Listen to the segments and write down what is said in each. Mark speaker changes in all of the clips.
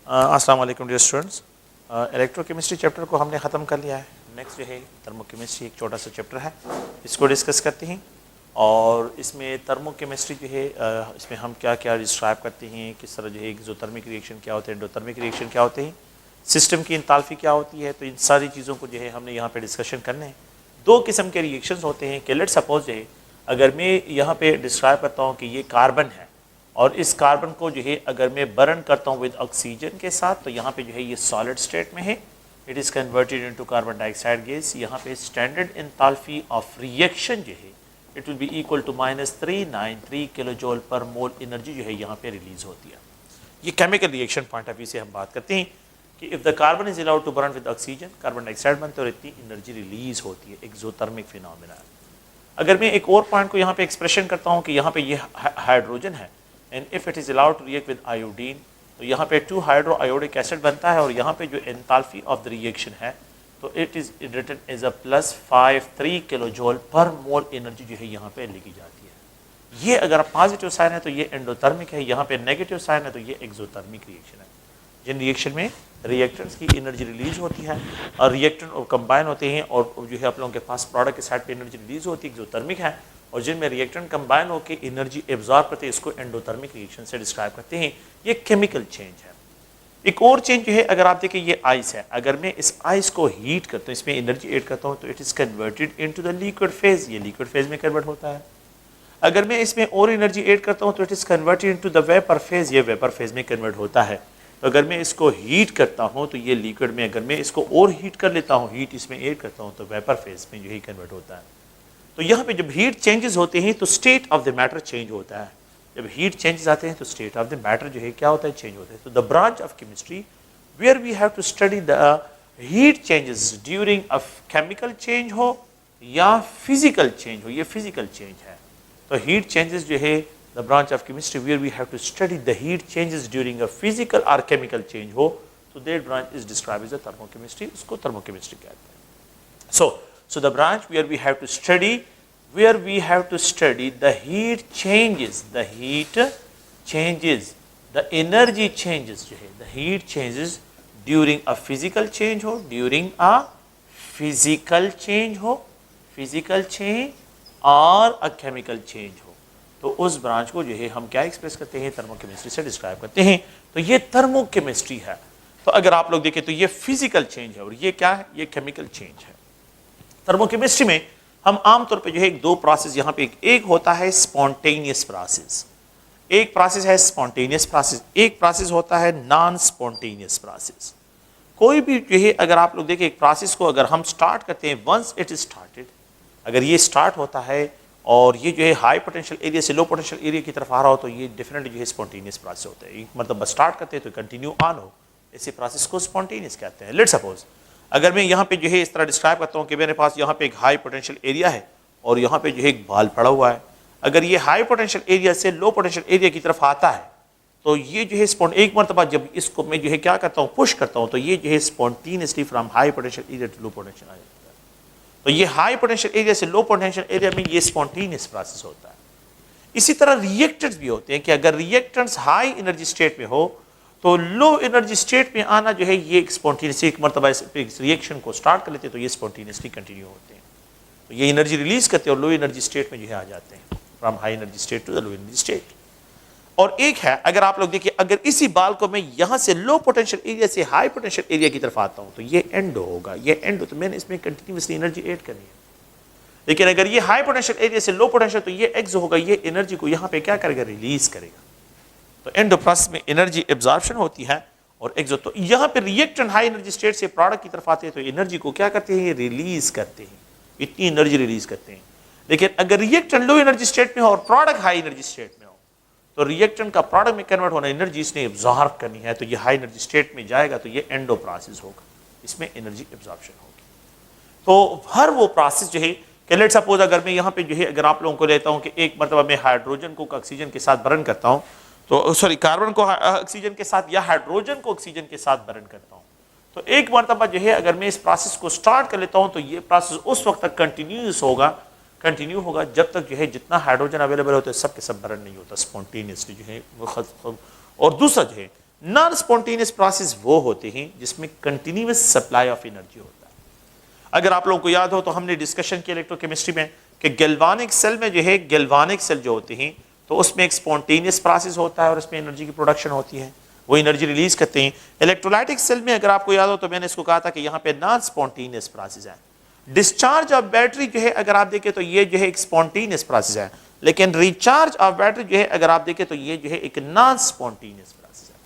Speaker 1: السلام علیکم dear students. Electro chemistry chapter کو ہم نے ختم کر لیا ہے. نیکسٹ جو ہے تھرمو کیمسٹری، ایک چھوٹا سا چیپٹر ہے، اس کو ڈسکس کرتے ہیں. اور اس میں تھرمو کیمسٹری جو ہے اس میں ہم کیا کیا ڈسکرائب کرتے ہیں، کس طرح جو ہے ایکزوترمک ریئیکشن کیا ہوتے ہیں، انڈوترمک ریئیکشن کیا ہوتے ہیں، سسٹم کی انتالفی کیا ہوتی ہے. تو ان ساری چیزوں کو جو ہے ہم نے یہاں پہ ڈسکشن کرنے ہیں. دو قسم کے ریئیکشنز ہوتے ہیں کہ لیٹ سپوز جو ہے اگر میں یہاں پہ ڈسکرائب کرتا ہوں کہ یہ کاربن ہے اور اس کاربن کو جو ہے اگر میں برن کرتا ہوں ود آکسیجن کے ساتھ، تو یہاں پہ جو ہے یہ سالڈ اسٹیٹ میں ہے. It is converted into carbon dioxide gas. یہاں پہ اسٹینڈرڈ انتالفی آف ریئیکشن جو ہے it will be equal to -393 kilojoule per mole energy جو ہے یہاں پہ ریلیز ہوتی ہے. یہ chemical reaction point of view سے ہم بات کرتے ہیں کہ if the carbon is allowed to burn with oxygen, carbon dioxide بنتے اور اتنی انرجی ریلیز ہوتی ہے، ایکزوترمک فینومینا. اگر میں ایک اور پوائنٹ کو یہاں پہ ایکسپریشن کرتا ہوں کہ یہاں پہ یہ ہائیڈروجن ہے and if it is allowed to react with iodine، تو یہاں پہ 2 ہائیڈرو آیوڈک ایسڈ بنتا ہے اور یہاں پہ جو انتالفی آف دا ریئیکشن ہے تو it is written as a +53 کلو جول پر مول انرجی جو ہے یہاں پہ لکھی جاتی ہے. یہ اگر پازیٹیو سائن ہے تو یہ انڈوترمک ہے، یہاں پہ نیگیٹو سائن ہے تو یہ ایکزوترمک ریئیکشن ہے. جن ریئیکشن میں ریئیکٹنٹس کی انرجی ریلیز ہوتی ہے اور ریئیکٹنٹ اور کمبائن ہوتے ہیں اور جو ہے آپ لوگوں کے پاس پروڈکٹ کے سائڈ پہ انرجی ریلیز ہوتی ہے، ایکزوترمک ہے. اور جن میں ریئیکٹنٹ کمبائن ہو کے انرجی ایبزارب کرتے ہیں اس کو انڈوترمک ریئیکشن سے ڈسکرائب کرتے ہیں. یہ کیمیکل چینج ہے. ایک اور چینج جو ہے اگر آپ دیکھیں یہ آئس ہے، اگر میں اس آئس کو ہیٹ کرتا ہوں، اس میں انرجی ایڈ کرتا ہوں تو it is converted into the liquid phase. یہ لیکوڈ فیز میں کنورٹ ہوتا ہے. اگر میں اس میں اور انرجی ایڈ کرتا ہوں تو it is converted into the viper phase. یہ ویپر فیز میں کنورٹ ہوتا ہے. تو اگر میں اس کو ہیٹ کرتا ہوں تو یہ لیکوڈ میں، اگر میں اس کو اور ہیٹ کر لیتا ہوں، ہیٹ اس میں ایڈ کرتا ہوں تو ویپر فیز میں جو ہے کنورٹ ہوتا ہے. تو یہاں پہ جب ہیٹ چینجز ہوتے ہیں تو state of the matter change ہوتا ہے. جب ہیٹ چینجز آتے ہیں تو اسٹیٹ آف دا میٹر جو ہے کیا ہوتا ہے، چینج ہوتا ہے. تو the branch of chemistry where we have to study the heat changes during a chemical change ہو یا فزیکل چینج ہو، یہ فزیکل چینج ہے. تو ہیٹ چینجز جو ہے the branch of chemistry where we have to study the heat changes during a physical اور chemical change ہو، تو that branch is described as a thermochemistry. اس کو تھرمو کیمسٹری کہتے ہیں. So the branch where we have to study the heat changes, the energy changes جو ہے the heat changes during a physical change who, during a physical change اور a chemical change ہو، تو اس branch کو جو ہے ہم کیا ایکسپریس کرتے ہیں، تھرمو کیمسٹری سے ڈسکرائب کرتے ہیں. تو یہ تھرمو کیمسٹری ہے. تو اگر آپ لوگ دیکھیں تو یہ فزیکل چینج ہے اور یہ کیا ہے، یہ کیمیکل چینج ہے. تھرمو کیمسٹری میں ہم عام طور پہ جو ہے دو پروسیس یہاں پہ، ایک ہوتا ہے اسپونٹینیس پروسیس، ایک پروسیس ہے اسپونٹینیس پروسیس، ایک پروسیس ہوتا ہے نان اسپونٹینیس پروسیس. کوئی بھی جو ہے اگر آپ لوگ دیکھیں ایک پروسیس کو اگر ہم سٹارٹ کرتے ہیں، ونس اٹ از سٹارٹڈ، اگر یہ سٹارٹ ہوتا ہے اور یہ جو ہے ہائی پوٹینشیل ایریا سے لو پوٹینشیل ایریا کی طرف آ رہا ہو تو یہ ڈیفینیٹلی جو ہے اسپونٹینیس پروسیس ہوتا ہے. مطلب بس سٹارٹ کرتے ہیں تو کنٹینیو آن ہو، ایسے پروسیس کو اسپونٹینیس کہتے ہیں. لیٹ سپوز اگر میں یہاں پہ جو ہے اس طرح ڈسکرائب کرتا ہوں کہ میرے پاس یہاں پہ ایک ہائی پوٹینشیل ایریا ہے اور یہاں پہ جو ہے ایک بال پڑا ہوا ہے. اگر یہ ہائی پوٹینشیل ایریا سے لو پوٹینشیل ایریا کی طرف آتا ہے تو یہ جو ہے ایک مرتبہ جب اس کو میں جو ہے کیا کرتا ہوں، پش کرتا ہوں، تو یہ جو ہے spontaneously from high potential area to low potential آ جاتا ہے. تو یہ ہائی پوٹینشیل ایریا سے لو پوٹینشیل ایریا میں یہ اسپونٹینیس پروسیس ہوتا ہے. اسی طرح ریئیکٹنٹس بھی ہوتے ہیں کہ اگر ریئیکٹنٹس ہائی انرجی اسٹیٹ میں ہو تو لو انرجی اسٹیٹ میں آنا جو ہے یہ اسپونٹینیسلی، ایک مرتبہ اس ریئیکشن کو سٹارٹ کر لیتے ہیں تو یہ اسپونٹینیسلی کنٹینیو ہوتے ہیں. تو یہ انرجی ریلیز کرتے ہیں اور لو انرجی اسٹیٹ میں جو ہے آ جاتے ہیں، from high energy state to the low energy state. اور ایک ہے اگر آپ لوگ دیکھیں اگر اسی بال کو میں یہاں سے لو پوٹینشیل ایریا سے ہائی پوٹینشیل ایریا کی طرف آتا ہوں تو یہ اینڈ ہوگا، یہ اینڈ تو میں نے اس میں کنٹینیوسلی انرجی ایڈ کرنی ہے. لیکن اگر یہ ہائی پوٹینشیل ایریا سے لو پوٹینشیل تو یہ ایکس ہوگا، یہ انرجی کو یہاں پہ کیا کرے گا، ریلیز کرے گا. تو اینڈ پروسیس میں انرجی ایبزارپشن ہوتی ہے اور ایکزو. تو یہاں پہ ریئیکٹنٹ ہائی انرجی اسٹیٹ سے پروڈکٹ کی طرف آتے ہیں تو انرجی کو کیا کرتے ہیں، ریلیز کرتے ہیں، اتنی انرجی ریلیز کرتے ہیں. لیکن اگر ریئیکٹنٹ لو انرجی اسٹیٹ میں ہو اور پروڈکٹ ہائی انرجی اسٹیٹ میں ہو تو ریئیکٹنٹ کا پروڈکٹ میں کنورٹ ہونا، انرجی اس نے ایبزارب کرنی ہے تو یہ ہائی انرجی اسٹیٹ میں جائے گا تو یہ اینڈو پروسیس ہوگا، اس میں انرجی ایبزارپشن ہوگی. تو ہر وہ پروسیس جو ہے کہ لیٹ سپوز اگر میں یہاں پہ جو ہے اگر آپ لوگوں کو لیتا ہوں کہ ایک مرتبہ میں ہائیڈروجن کو آکسیجن کے ساتھ برن کرتا ہوں تو سوری کاربن کو آکسیجن کے ساتھ یا ہائیڈروجن کو آکسیجن کے ساتھ برن کرتا ہوں تو ایک مرتبہ جو ہے اگر میں اس پروسیس کو سٹارٹ کر لیتا ہوں تو یہ پروسیس اس وقت تک کنٹینیو ہوگا جب تک جو ہے جتنا ہائیڈروجن اویلیبل ہوتا ہے سب کے سب برن نہیں ہوتا، اسپونٹینیسلی جو ہے وہ. اور دوسرا جو ہے नॉन स्पॉन्टेनियस प्रोसेस वो होते हैं जिसमें कंटिन्यूअस सप्लाई ऑफ एनर्जी होता है। अगर आप लोगों को याद हो तो हमने डिस्कशन की इलेक्ट्रोकेमिस्ट्री में कि गैल्वानिक सेल में जो है, गैल्वानिक सेल जो होते हैं तो उसमें एक स्पॉन्टेनियस प्रोसेस होता है और उसमें एनर्जी की प्रोडक्शन होती है, वो एनर्जी रिलीज करते हैं। इलेक्ट्रोलाइटिक सेल में अगर आपको याद हो तो मैंने इसको कहा था कि यहाँ पे नॉन स्पॉन्टेनियस प्रोसेस है। डिस्चार्ज ऑफ बैटरी जो है अगर आप देखें तो ये जो है एक स्पॉन्टेनियस प्रोसेस है, लेकिन रिचार्ज ऑफ बैटरी जो है अगर आप देखें तो ये जो है एक नॉन स्पॉन्टेनियस प्रोसेस है।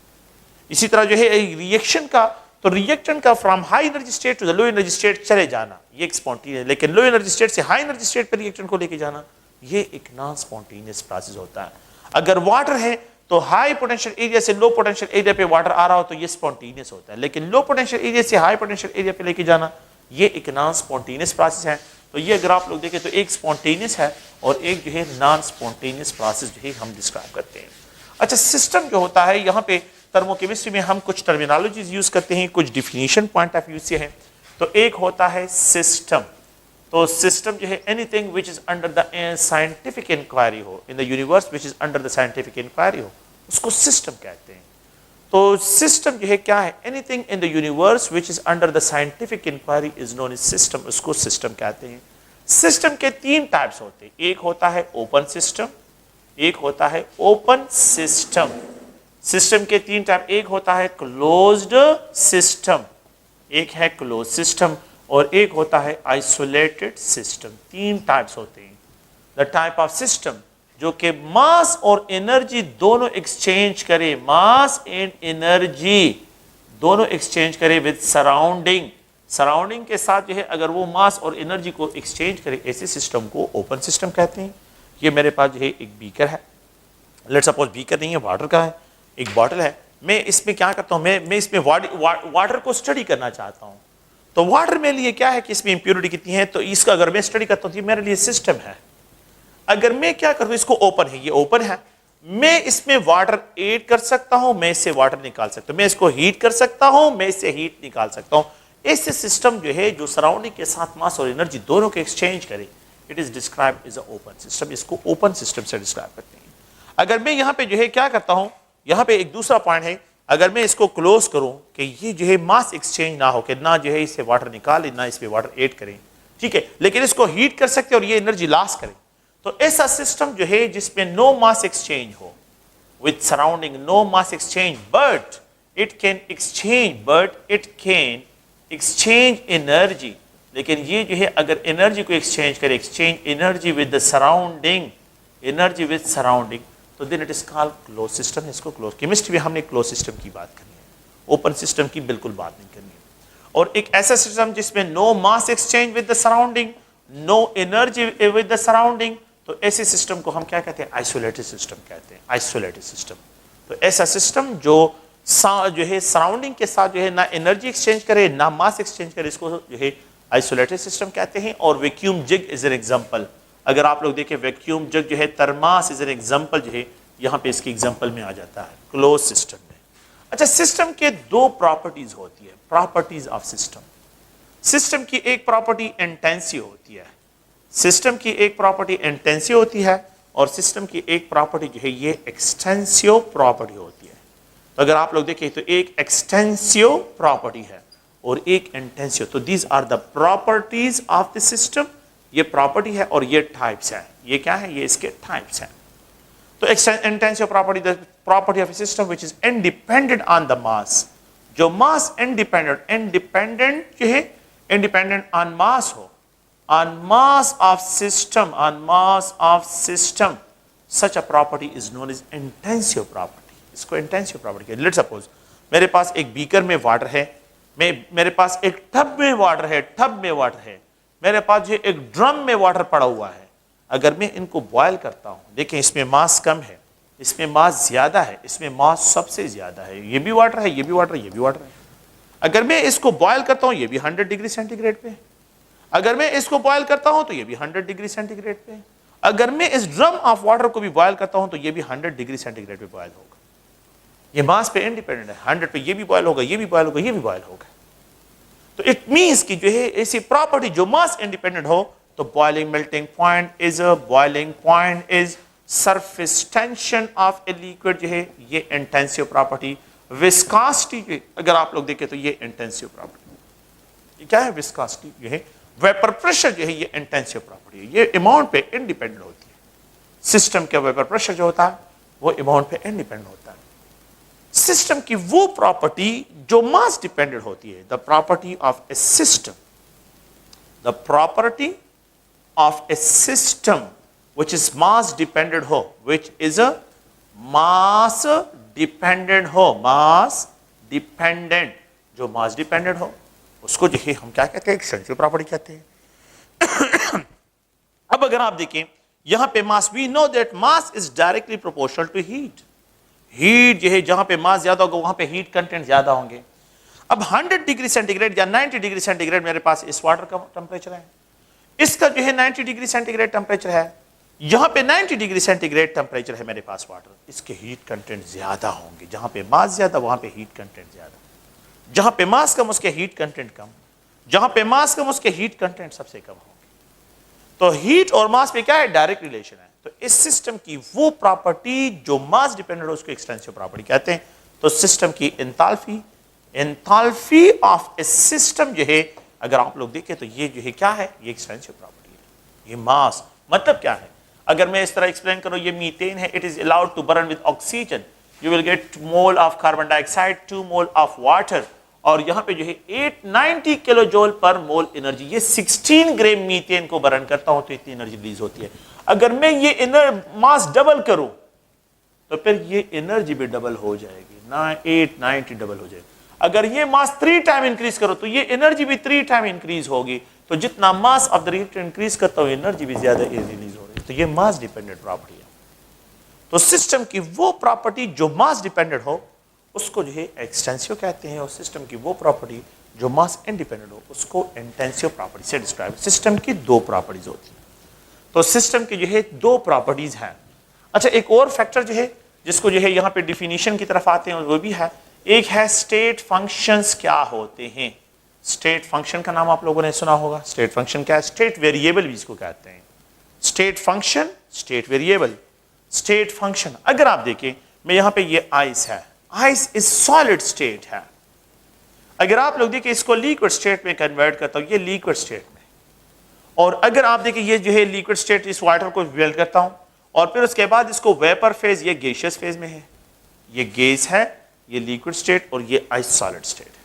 Speaker 1: इसी तरह जो है रिएक्शन का, तो रिएक्टेंट का from high energy state to the low energy state चले जाना ये एक स्पॉन्टेनियस, लेकिन लो एनर्जी स्टेट से हाई एनर्जी स्टेट पर रिएक्टेंट को लेके जाना ये एक नॉन स्पॉन्टेनियस प्रोसेस होता है। अगर वाटर है तो हाई पोटेंशियल एरिया से लो पोटेंशियल एरिया पे वाटर आ रहा हो तो ये स्पॉन्टेनियस होता है, लेकिन लो पोटेंशियल एरिया से हाई पोटेंशियल एरिया पे लेके जाना ये एक नॉन स्पॉन्टेनियस प्रोसेस है। तो ये अगर आप लोग देखें तो एक स्पॉन्टेनियस है और एक जो है नॉन स्पॉन्टेनियस प्रोसेस जो है हम डिस्क्राइब करते हैं। अच्छा, सिस्टम जो होता है यहाँ पे थर्मोकेमिस्ट्री में हम कुछ टर्मिनोलॉजीज यूज करते हैं, कुछ डिफिनीशन पॉइंट ऑफ व्यू से है। तो एक होता है सिस्टम, तो सिस्टम जो है anything which is under the scientific inquiry हो, in the universe which is under the scientific inquiry हो, उसको सिस्टम कहते हैं। तो सिस्टम जो है क्या है, anything in the universe which is under the scientific inquiry is known as system, उसको सिस्टम कहते हैं। सिस्टम के तीन टाइप्स होते हैं, एक होता है ओपन सिस्टम, एक होता है ओपन सिस्टम। सिस्टम के तीन टाइप, एक होता है क्लोज्ड सिस्टम, एक है क्लोज सिस्टम और एक होता है आइसोलेटेड सिस्टम। तीन टाइप्स होते हैं। द टाइप ऑफ सिस्टम जो कि मास और एनर्जी दोनों एक्सचेंज करे, मास एंड एनर्जी दोनों एक्सचेंज करे विद सराउंडिंग, सराउंडिंग के साथ जो है अगर वो मास और एनर्जी को एक्सचेंज करे, ऐसे सिस्टम को ओपन सिस्टम कहते हैं। ये मेरे पास जो है एक बीकर है, लेट्स सपोज बीकर नहीं है, वाटर का है, एक बॉटल है। मैं इसमें क्या करता हूँ, मैं इसमें वाटर को स्टडी करना चाहता हूँ। तो वाटर मेरे लिए क्या है कि इसमें इंप्योरिटी कितनी है, तो इसका अगर मैं स्टडी करता हूँ तो मेरे लिए सिस्टम है। अगर मैं क्या करूँ, इसको ओपन है, ये ओपन है, मैं इसमें वाटर ऐड कर सकता हूँ, मैं इससे वाटर निकाल सकता हूँ, मैं इसको हीट कर सकता हूँ, मैं इससे हीट निकाल सकता हूँ। ऐसे सिस्टम जो है जो सराउंडिंग के साथ मास और एनर्जी दोनों के एक्सचेंज करे, it is described as a open system. इसको ओपन सिस्टम से डिस्क्राइब करते हैं। अगर मैं यहाँ पे जो है क्या करता हूँ, यहाँ पे एक दूसरा पॉइंट है, अगर मैं इसको क्लोज करूँ कि ये जो है मास एक्सचेंज ना हो, कि ना जो है इससे वाटर निकाले ना इसमें वाटर ऐड करें, ठीक है, लेकिन इसको हीट कर सकते और ये एनर्जी लॉस करें, तो ऐसा सिस्टम जो है जिसमें नो मास एक्सचेंज हो with surrounding, no mass exchange but it can exchange energy, लेकिन ये जो है अगर एनर्जी को एक्सचेंज करे, exchange energy with the surrounding, energy with surrounding, तो then it is called close system. इसको क्लोज, केमिस्ट्री में हमने क्लोज सिस्टम की बात करनी है, ओपन सिस्टम की बिल्कुल बात नहीं करनी है। और एक ऐसा सिस्टम जिसमें no mass exchange with the surrounding, no energy with the surrounding, तो ऐसे सिस्टम को हम क्या कहते हैं, आइसोलेटेड सिस्टम कहते हैं, आइसोलेटेड सिस्टम। तो ऐसा सिस्टम जो है सराउंडिंग के साथ जो है ना एनर्जी एक्सचेंज करे ना मास एक्सचेंज करे, इसको जो है आइसोलेटेड सिस्टम कहते हैं। और vacuum jug is an example, अगर आप लोग देखें वैक्यूम जग जो है, थर्मास इज एन एग्जांपल जो है यहाँ पे इसकी एग्जांपल में आ जाता है क्लोज सिस्टम में। अच्छा, सिस्टम के दो प्रॉपर्टीज होती है, प्रॉपर्टीज ऑफ सिस्टम। सिस्टम की एक प्रॉपर्टी इंटेंसिव होती है, सिस्टम की एक प्रॉपर्टी इंटेंसिव होती है और सिस्टम की एक प्रॉपर्टी जो है ये एक्सटेंसिव प्रॉपर्टी होती है। तो अगर आप लोग देखें तो एक एक्सटेंसिव प्रॉपर्टी है और एक इंटेंसिव, तो these are the properties of the system. ये प्रॉपर्टी है और ये टाइप्स है, ये क्या है, ये इसके टाइप्स हैं। तो intensive property, the property of system which is independent on the mass, जो मास इंडिपेंडेंट जो है, इंडिपेंडेंट ऑन मास हो, on mass of system, such a property is known as intensive property. इसको intensive property कहते हैं। Let's suppose मेरे पास एक beaker में वाटर है, मेरे पास एक टब में वाटर है, मेरे पास जो एक ड्रम में वाटर पड़ा हुआ है। अगर मैं इनको बॉयल करता हूँ, देखें इसमें मास कम है, इसमें मास ज्यादा है, इसमें मास सबसे ज्यादा है, ये भी वाटर है, ये भी वाटर है, ये भी वाटर है। अगर मैं इसको बॉयल करता हूँ, ये भी 100 डिग्री सेंटीग्रेड पे है। अगर मैं इसको बॉयल करता हूं तो ये भी 100 डिग्री सेंटीग्रेड पे है। अगर मैं इस ड्रम ऑफ वाटर को भी बॉयल करता हूं तो ये भी 100 डिग्री सेंटीग्रेड पे बॉयल होगा। ये मास पे इंडिपेंडेंट है, 100 पे ये भी बॉयल होगा, ये भी बॉयल होगा, ये भी बॉयल होगा। तो इट मींस कि जो है ऐसी प्रॉपर्टी जो मास इंडिपेंडेंट हो, तो boiling melting point is surface tension of a liquid, जो है ये इंटेंसिव प्रॉपर्टी। विस्कॉसिटी अगर आप लोग देखें तो ये इंटेंसिव प्रॉपर्टी, ये क्या है, विस्कॉसिटी जो है, वेपर प्रेशर जो है ये इंटेंसिव प्रॉपर्टी है, ये अमाउंट पे इंडिपेंडेंट होती है। सिस्टम का वेपर प्रेशर जो होता है वो अमाउंट पे इंडिपेंडेंट होता है। सिस्टम की वो प्रॉपर्टी जो मास डिपेंडेंट होती है, the property of a system, the property of a system which is mass dependent हो, which is a mass dependent हो, mass dependent, जो mass dependent हो उसको जो है हम क्या कहते हैं, एक्सटेंसिव प्रॉपर्टी कहते हैं। अब अगर आप देखें यहां पे mass, we know that mass is directly proportional to heat, heat जो है जहां पे मास ज्यादा होगा वहां पे हीट कंटेंट ज्यादा होंगे। अब 100 डिग्री सेंटीग्रेड या 90 डिग्री सेंटीग्रेड मेरे पास इस वाटर का टेम्परेचर है, इसका जो है 90 डिग्री सेंटीग्रेड टेम्परेचर है, यहां पे 90 डिग्री सेंटीग्रेड टेम्परेचर है मेरे पास वाटर, इसके हीट कंटेंट ज्यादा होंगे। जहां पे मास ज्यादा वहां पे हीट कंटेंट ज्यादा, जहां पे मास कम उसके हीट कंटेंट कम, जहां पे मास कम उसके हीट कंटेंट सबसे कम होंगे। तो हीट और मास पे क्या है, डायरेक्ट रिलेशन है। तो इस सिस्टम की वो प्रॉपर्टी जो मास डिपेंडेंट है उसको एक्सटेंसिव प्रॉपर्टी कहते हैं। तो सिस्टम की enthalpy, enthalpy of a system जो है अगर आप लोग देखें तो ये जो है क्या है, ये एक्सटेंसिव प्रॉपर्टी है। ये मास मतलब क्या है, अगर मैं इस तरह एक्सप्लेन करूं, ये मीथेन है, it is allowed to burn with oxygen, you will get mole of carbon dioxide, 2 mole of water, और यहां पे जो है 890 किलो जूल पर मोल एनर्जी, ये 16 ग्राम मीथेन को बर्न करता हूं तो इतनी एनर्जी रिलीज होती है। अगर मैं ये मास डबल करूं तो फिर ये एनर्जी भी डबल हो जाएगी ना, 890 डबल हो जाएगी। अगर ये मास 3 टाइम इंक्रीज करो तो ये एनर्जी भी 3 टाइम इंक्रीज होगी। तो जितना मास ऑफ द रिएक्टर इंक्रीज करता हूं एनर्जी भी ज्यादा रिलीज हो रही है। तो ये मास डिपेंडेंट प्रॉपर्टी है। तो सिस्टम की वो प्रॉपर्टी जो मास डिपेंडेंट हो उसको जो है एक्सटेंसिव कहते हैं, और सिस्टम की वो प्रॉपर्टी जो मास इंडिपेंडेंट हो उसको इंटेंसिव प्रॉपर्टी से डिस्क्राइब। सिस्टम की 2 प्रॉपर्टीज होती हैं। तो सिस्टम की जो है 2 प्रॉपर्टीज हैं। अच्छा, एक और फैक्टर जो है जिसको जो है यहाँ पे डिफिनीशन की तरफ आते हैं वो भी है, एक है स्टेट फंक्शंस क्या होते हैं। स्टेट फंक्शन का नाम आप लोगों ने सुना होगा। स्टेट फंक्शन क्या है, स्टेट वेरिएबल भी इसको कहते हैं। State function, state variable, state function. अगर आप देखें मैं यहां पे ये आइस है, आइस इज सॉलिड स्टेट है। अगर आप लोग देखें इसको लिक्विड स्टेट में कन्वर्ट करता हूं, ये लिक्विड स्टेट में, और अगर आप देखें ये जो है लिक्विड स्टेट, इस वाटर को मेल्ट करता हूं और फिर उसके बाद इसको वेपर फेज, ये गैसियस फेज में है, ये गैस है, ये लिक्विड स्टेट, और ये आइस सॉलिड स्टेट है।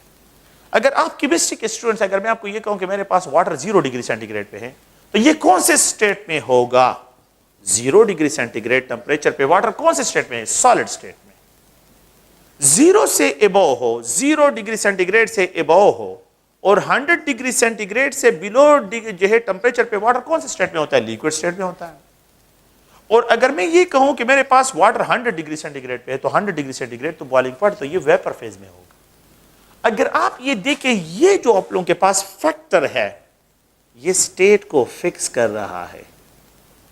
Speaker 1: अगर आप केमिस्ट्री के स्टूडेंट्स, अगर मैं आपको ये कहूं कि मेरे पास वाटर 0 डिग्री सेंटीग्रेड पे है तो ये कौन से स्टेट में होगा, 0 डिग्री सेंटीग्रेड टेम्परेचर पे वाटर कौन से स्टेट में है, सॉलिड स्टेट में। 0 से एबव हो, 0 डिग्री सेंटीग्रेड से एबव हो, और 100 डिग्री सेंटीग्रेड से बिलो जो है टेम्परेचर पे वाटर कौन से स्टेट में होता है, लिक्विड स्टेट में होता है। और अगर मैं ये कहूं कि मेरे पास वाटर 100 डिग्री सेंटीग्रेड पे है तो 100 डिग्री सेंटीग्रेड तो बॉइलिंग पॉइंट, तो ये वेपर फेज में होगा। अगर आप ये देखें, ये जो आप लोगों के पास फैक्टर है ये स्टेट को फिक्स कर रहा है।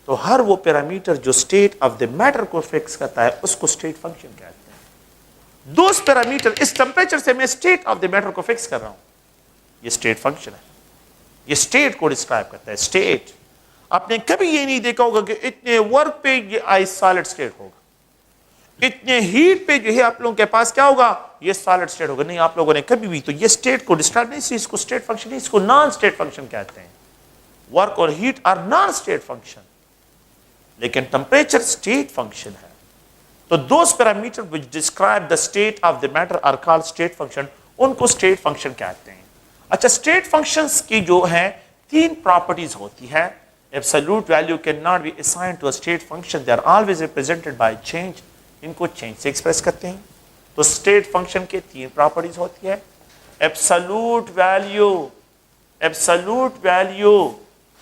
Speaker 1: तो हर वो पैरामीटर जो स्टेट ऑफ द मैटर को फिक्स करता है उसको स्टेट फंक्शन कहते हैं। 2 पैरामीटर, इस टेम्परेचर से मैं स्टेट ऑफ द मैटर को फिक्स कर रहा हूं, ये स्टेट फंक्शन है। ये स्टेट को डिस्क्राइब करता है। स्टेट, आपने कभी ये नहीं देखा होगा कि इतने वर्क पे ये आइस सॉलिड स्टेट होगा, इतने हीट पे जो है आप लोगों के पास क्या होगा, ये सॉलिड स्टेट होगा। नहीं, आप लोगों ने कभी भी तो ये स्टेट को डिस्क्राइब नहीं, इसको स्टेट फंक्शन नहीं, इसको नॉन स्टेट फंक्शन कहते हैं। वर्क और heat are non state function, लेकिन टेम्परेचर स्टेट फंक्शन है। तो those parameter which describe the state of the matter are called state function, उनको स्टेट फंक्शन कहते हैं। अच्छा, स्टेट फंक्शंस की जो है 3 प्रॉपर्टीज होती है। Absolute value can not be assigned to a state function, they are always represented by change, इनको चेंज से एक्सप्रेस करते हैं। तो स्टेट फंक्शन के 3 प्रॉपर्टीज होती है। Absolute value, absolute value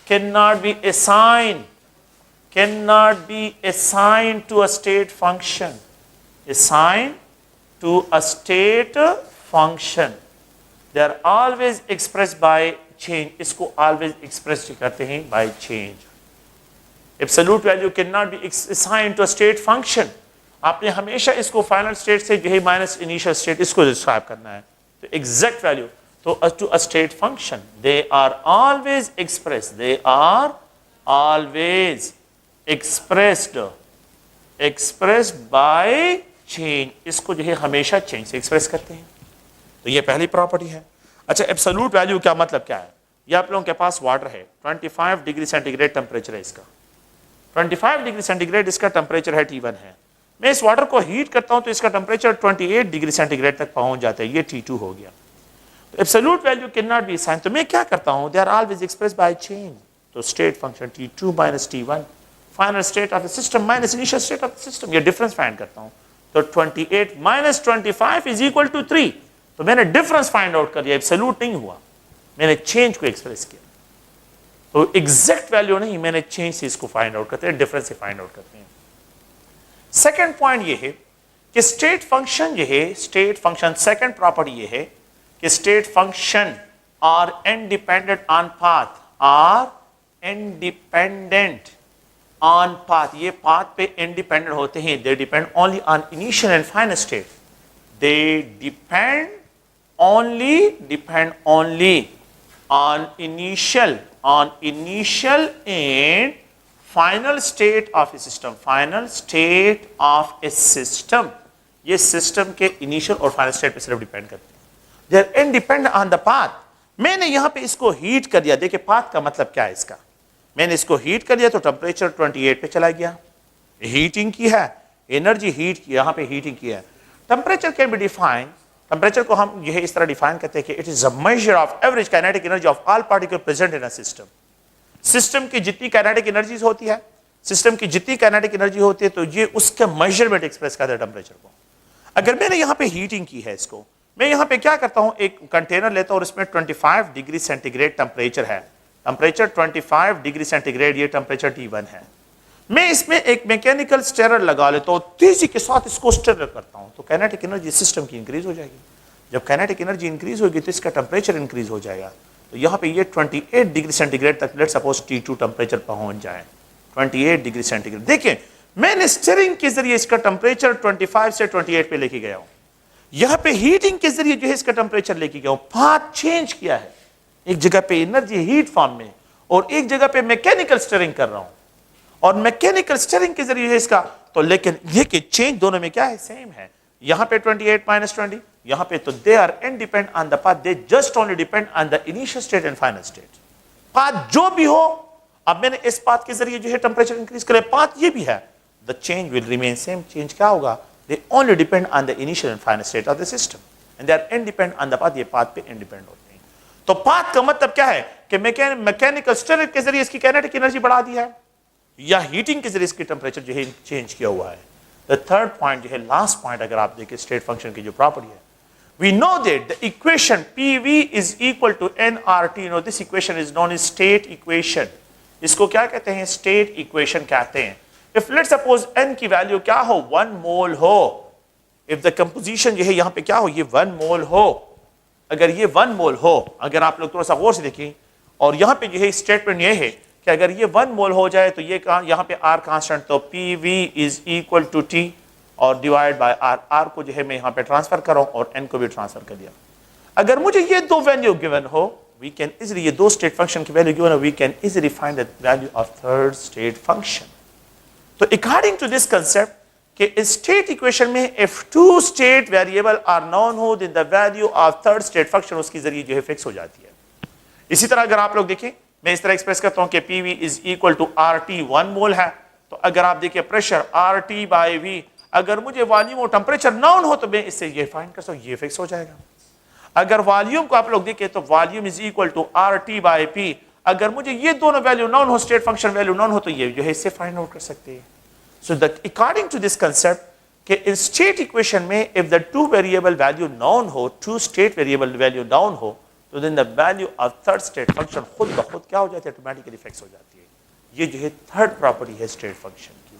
Speaker 1: can not be assigned, cannot be assigned to a state function, assigned to a state function, they are always expressed by change, इसको always express करते हैं by change। absolute value cannot be assigned to a state function, आपने हमेशा इसको final state से जो है minus initial state इसको describe करना है। तो exact value तो to a state function they are always expressed, they are always expressed by change, इसको जो है हमेशा चेंज से एक्सप्रेस करते हैं। तो ये पहली प्रॉपर्टी है। अच्छा, एब्सोल्यूट वैल्यू क्या मतलब क्या है? ये आप लोगों के पास वाटर है, 25 डिग्री सेंटीग्रेड टेम्परेचर है इसका, 25 डिग्री सेंटीग्रेड इसका टेम्परेचर है, T1 है। मैं इस वाटर को हीट करता हूं तो इसका टेम्परेचर 28 डिग्री सेंटीग्रेड तक पहुंच जाता है, ये T2 हो गया। तो absolute value can not be assigned, तो मैं क्या करता हूं, they are always express by change. तो state function T2 minus T1, final state of the system minus initial state of the system, ये डिफरेंस फाइंड करता हूं। तो 28 माइनस 25 इज इक्वल टू 3, तो मैंने डिफरेंस फाइंड आउट कर लिया, absolute नहीं हुआ, मैंने चेंज को एक्सप्रेस किया। तो एग्जैक्ट वैल्यू नहीं, मैंने चेंज से इसको फाइंड आउट करते हैं, डिफरेंस से फाइंड आउट करते हैं। सेकंड पॉइंट ये है कि स्टेट फंक्शन ये है, स्टेट फंक्शन सेकंड प्रॉपर्टी ये है कि state function are independent on path, are independent on path, ये पाथ पे इंडिपेंडेंट होते हैं, they depend only on initial and final state, they depend only on initial and final state of a system, final state of a system, ये system के initial और final state पे सिर्फ depend करते हैं, they are independent on the path. मैंने यहां पे इसको हीट कर दिया, देखिए पाथ का मतलब क्या है इसका, मैंने इसको हीट कर दिया तो टेम्परेचर 28 पे चला गया, हीटिंग की है, एनर्जी हीट की, यहां पे हीटिंग की है। Temperature can be defined, temperature को हम यह इस तरह डिफाइन करते हैं कि it is a measure of average kinetic energy of all particle present in a system. System की जितनी काइनेटिक एनर्जीज होती है, सिस्टम की जितनी काइनेटिक एनर्जी होती है, तो ये उसके मेजरमेंट एक्सप्रेस करता है टेम्परेचर को। अगर मैंने यहां पे हीटिंग की है इसको, मैं यहां पे क्या करता हूं, एक कंटेनर लेता हूं और इसमें 25 डिग्री सेंटीग्रेड टेम्परेचर है, टेम्परेचर 25 डिग्री सेंटीग्रेड, ये टेम्परेचर T1 है। मैं इसमें एक मैकेनिकल स्टेरर लगा लेता हूं, तेजी के साथ इसको स्टेरर करता हूं, तो काइनेटिक एनर्जी सिस्टम की इंक्रीज हो जाएगी। जब काइनेटिक एनर्जी इंक्रीज होगी तो इसका टेम्परेचर इंक्रीज हो जाएगा। तो यहां पे ये 28 डिग्री सेंटीग्रेड तक लेट सपोज T2 टेम्परेचर पहुंच जाए, 28 डिग्री सेंटीग्रेड। देखिए मैंने स्टीयरिंग के जरिए इसका टेम्परेचर 25 से 28 पे लेके गया हूं, यहां पे हीटिंग के जरिए जो है इसका टेम्परेचर लेके गया हूं, पाथ चेंज किया है, एक जगह पे एनर्जी हीट फॉर्म में और एक जगह पे मैकेनिकल स्टीयरिंग कर रहा हूं, और मैकेनिकल स्टीयरिंग के जरिए इसका, तो लेकिन ये कि चेंज दोनों में क्या है, सेम है। यहां पे 28 माइनस 20, यहां पे तो they are independent on the path, they just only depend on the initial state and final state. Path जो भी हो, अब मैंने इस पाथ के जरिए जो है टेम्परेचर इंक्रीज करे, पाथ ये भी है, the change will remain same. Change क्या होगा, they only depend on the initial and final state of the system and they are independent on the path, ये पाथ पे इंडिपेंडेंट होते हैं। तो पाथ का मतलब क्या है कि मैकेनिकल स्टीयरिंग के जरिए इसकी काइनेटिक एनर्जी बढ़ा दी है, या हीटिंग के जरिए इसकी टेम्परेचर जो है चेंज किया हुआ है। द थर्ड पॉइंट जो है, लास्ट पॉइंट, अगर आप देखिए स्टेट फंक्शन की जो प्रॉपर्टी है, we know that the equation PV is equal to nRT, no this equation is known as state equation. इसको क्या कहते हैं, स्टेट इक्वेशन कहते हैं। इफ लेट्स सपोज n की वैल्यू क्या हो, 1 मोल हो, इफ द कंपोजिशन जो है यहां पे क्या हो, ये 1 मोल हो, अगर ये 1 मोल हो, अगर आप लोग थोड़ा सा गौर से देखें, और यहां पे जो है स्टेटमेंट ये है कि अगर ये 1 मोल हो जाए तो ये यहाँ पे R कांस्टेंट, तो PV is equal to T और डिवाइड बाय R, R को जो है मैं यहाँ पे ट्रांसफर कर रहा हूँ और N को भी ट्रांसफर कर दिया। अगर मुझे ये दो वैल्यू गिवन हो, वी कैन इजीली, ये दो स्टेट फंक्शन की वैल्यू गिवन हो, we can easily find the value of third state function. तो अकॉर्डिंग टू दिस कंसेप्ट कि स्टेट इक्वेशन में if two state variable are known हो, then the value of third state function उसके जरिए जो है fix हो जाती है। इसी तरह अगर आप लोग देखें, मैं इस तरह एक्सप्रेस करता हूं कि PV is equal to RT, 1 mole है, तो अगर आप देखिए प्रेशर RT बाय V, अगर मुझे वॉल्यूम और टेम्परेचर नाउन हो तो मैं इससे ये फाइंड कर सकता हूं, ये फिक्स हो जाएगा। अगर वॉल्यूम को आप लोग देखें तो volume is equal to RT by P, अगर मुझे ये दोनों वैल्यू नाउन हो, स्टेट फंक्शन वैल्यू नाउन हो, तो ये जो है इससे फाइंड आउट कर सकते हैं। So that according to this concept कि इन स्टेट इक्वेशन में if the two variable value known हो, two state variable value known हो, तो then the value of third state function खुद ब खुद क्या हो जाती है, ऑटोमेटिकली फिक्स हो जाती है। ये जो है थर्ड प्रॉपर्टी है स्टेट फंक्शन की।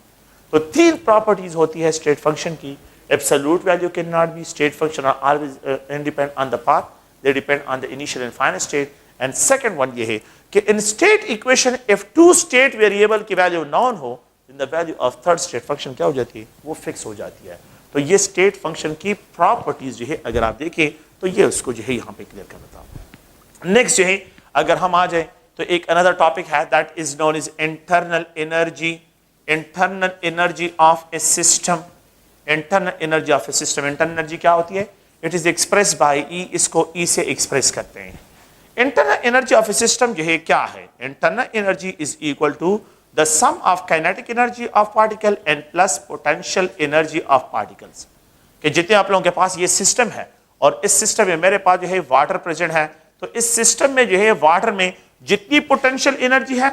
Speaker 1: तो 3 प्रॉपर्टीज होती है स्टेट फंक्शन की। Absolute value can not be, state function are always independent on the path, they depend on the initial and final state. And second one ये है कि in state equation if two state variable की value known हो, then the value of third state function क्या हो जाती है, वो फिक्स हो जाती है। तो ये स्टेट फंक्शन की प्रॉपर्टीज जो है अगर आप देखें तो ये उसको जो है यहाँ पे क्लियर कर बताओ। नेक्स्ट जो है अगर हम आ जाए तो एक अनदर टॉपिक है that is known is internal energy, internal energy of a system, internal energy of a system, internal energy क्या होती है? It is express by E, इसको ई से एक्सप्रेस करते हैं। Internal energy of a system जो है क्या है? Internal energy is equal to the sum of kinetic energy of particle and plus potential energy of particles. कि जितने आप लोगों के पास ये सिस्टम है और इस सिस्टम में मेरे पास जो है वाटर प्रेजेंट है, तो इस सिस्टम में जो है वाटर में जितनी पोटेंशियल एनर्जी है,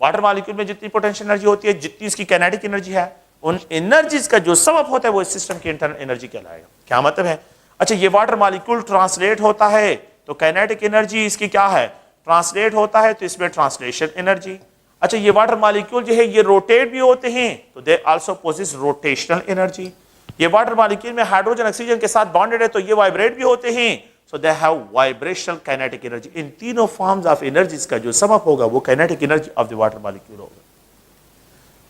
Speaker 1: वाटर मॉलिक्यूल में जितनी पोटेंशियल एनर्जी होती है, जितनी इसकी काइनेटिक एनर्जी है, उन एनर्जीज का जो सम अप होता है वो इस सिस्टम की इंटरनल एनर्जी कहलाएगा। क्या मतलब है? अच्छा, ये वाटर मॉलिक्यूल ट्रांसलेट होता है तो काइनेटिक एनर्जी इसकी क्या है? ट्रांसलेट होता है तो इसमें ट्रांसलेशन एनर्जी। अच्छा, ये वाटर मॉलिक्यूल जो है ये रोटेट भी होते हैं तो they also possess rotational energy. ये वाटर मॉलिक्यूल में हाइड्रोजन ऑक्सीजन के साथ बॉन्डेड है तो ये वाइब्रेट भी होते हैं, so they have vibrational kinetic energy. इन तीनों फॉर्म्स ऑफ एनर्जीज का जो सम अप होगा वो kinetic energy of the water molecule होगा।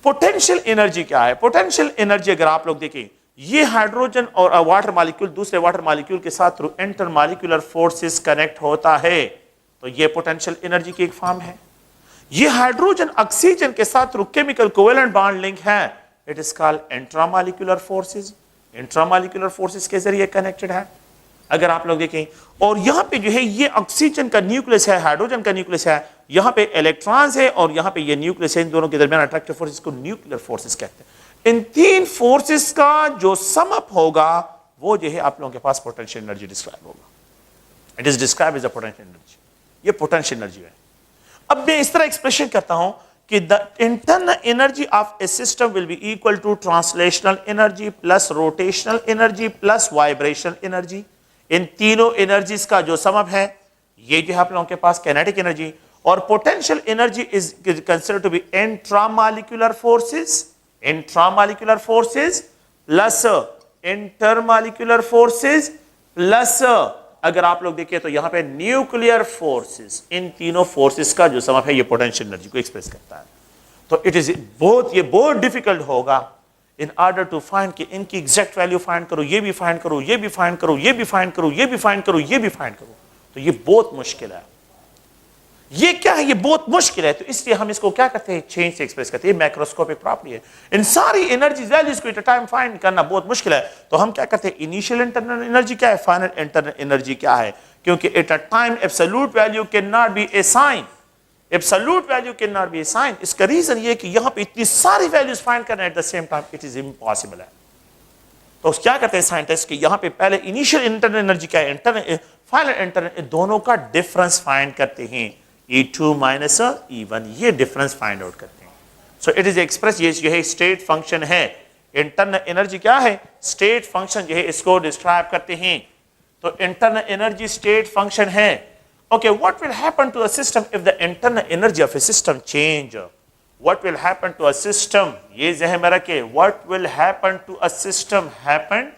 Speaker 1: पोटेंशियल एनर्जी क्या है? पोटेंशियल एनर्जी अगर आप लोग देखें, ये हाइड्रोजन और वाटर मॉलिक्यूल दूसरे वाटर मॉलिक्यूल के साथ थ्रू इंटरमॉलिक्यूलर फोर्सेस कनेक्ट होता है तो ये पोटेंशियल एनर्जी की एक फॉर्म है। ये हाइड्रोजन ऑक्सीजन के साथ through chemical covalent bond link है, it is called intramolecular forces. Intramolecular forces के जरिए कनेक्टेड है अगर आप लोग देखें। और यहां पे जो है ये ऑक्सीजन का न्यूक्लियस है, हाइड्रोजन का न्यूक्लियस है, यहां पे इलेक्ट्रॉन्स है और यहां पे ये न्यूक्लियस है, इन दोनों के दरमियान अट्रैक्टिव फोर्सेस को न्यूक्लियर फोर्सेस कहते हैं। इन तीन फोर्सेस का जो सम अप होगा वो जो है आप लोगों के पास पोटेंशियल एनर्जी डिस्क्राइब होगा। It is describe as a potential energy. ये पोटेंशियल एनर्जी है। अब मैं इस तरह एक्सप्रेशन करता हूं कि the internal energy of a system will be equal to translational energy plus rotational energy plus vibrational energy. इन तीनों एनर्जीज का जो सम अप है ये जो है आप लोगों के पास काइनेटिक एनर्जी। और potential energy is considered to be intramolecular forces, intramolecular forces plus intermolecular forces plus अगर आप लोग देखिए तो यहां पे न्यूक्लियर फोर्सेस। इन तीनों फोर्सेस का जो सम अप है ये पोटेंशियल एनर्जी को एक्सप्रेस करता है। तो इट इज बहुत डिफिकल्ट होगा इन ऑर्डर टू फाइंड कि इनकी एग्जैक्ट वैल्यू फाइंड करो, ये भी फाइंड करो, ये भी फाइंड करो, ये भी फाइंड करो, ये भी फाइंड करो, ये भी फाइंड करो, तो ये बहुत मुश्किल है। ये क्या है? ये बहुत मुश्किल है। तो इसलिए हम इसको क्या करते हैं? चेंज से एक्सप्रेस करते हैं। मैक्रोस्कोपिक प्रॉपर्टी है। इन सारी एनर्जी वैल्यूज को एट अ टाइम फाइंड करना बहुत मुश्किल है, तो हम क्या करते हैं? इनिशियल इंटरनल एनर्जी क्या है, फाइनल इंटरनल एनर्जी क्या है, क्योंकि at a time absolute value can not be assigned, absolute value can not be assigned. इसका रीजन ये कि यहां पे इतनी सारी वैल्यूज फाइंड करना at the same time it is impossible है। तो क्या करते हैं साइंटिस्ट कि यहां पे पहले इनिशियल इंटरनल एनर्जी क्या है, इंटरनल फाइनल इंटरनल, दोनों का डिफरेंस फाइंड करते हैं, E2 माइनस E1, ये डिफरेंस फाइंड आउट करते हैं। सो इट इज एक्सप्रेस, ये जो है स्टेट फंक्शन है। इंटरनल एनर्जी क्या है? स्टेट फंक्शन जो है इसको डिस्क्राइब करते हैं। तो इंटरनल एनर्जी स्टेट फंक्शन है। Okay, what will happen to a system if the internal energy of a system change? What will happen to a system? ये ज़हन में रखे, what will happen to a system, happen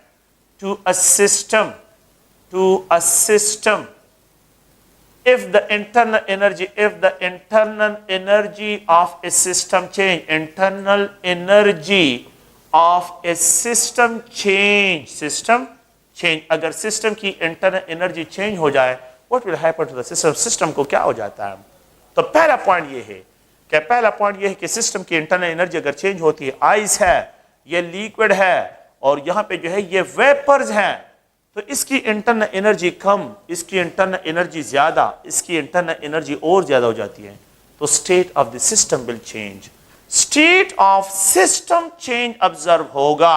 Speaker 1: to a system, to a system if the internal energy of a system change, internal energy of a system change, अगर system की internal energy change हो जाए, what will happen to the system? System को क्या हो जाता है? तो पहला पॉइंट ये है कि सिस्टम की इंटरनल एनर्जी अगर चेंज होती है, आइस है, ये लिक्विड है और यहां पे जो है ये वेपर्स हैं, तो इसकी इंटरनल एनर्जी कम, इसकी इंटरनल एनर्जी ज्यादा, इसकी इंटरनल एनर्जी और ज्यादा हो जाती है, तो state of the system will change. State of system change observe होगा,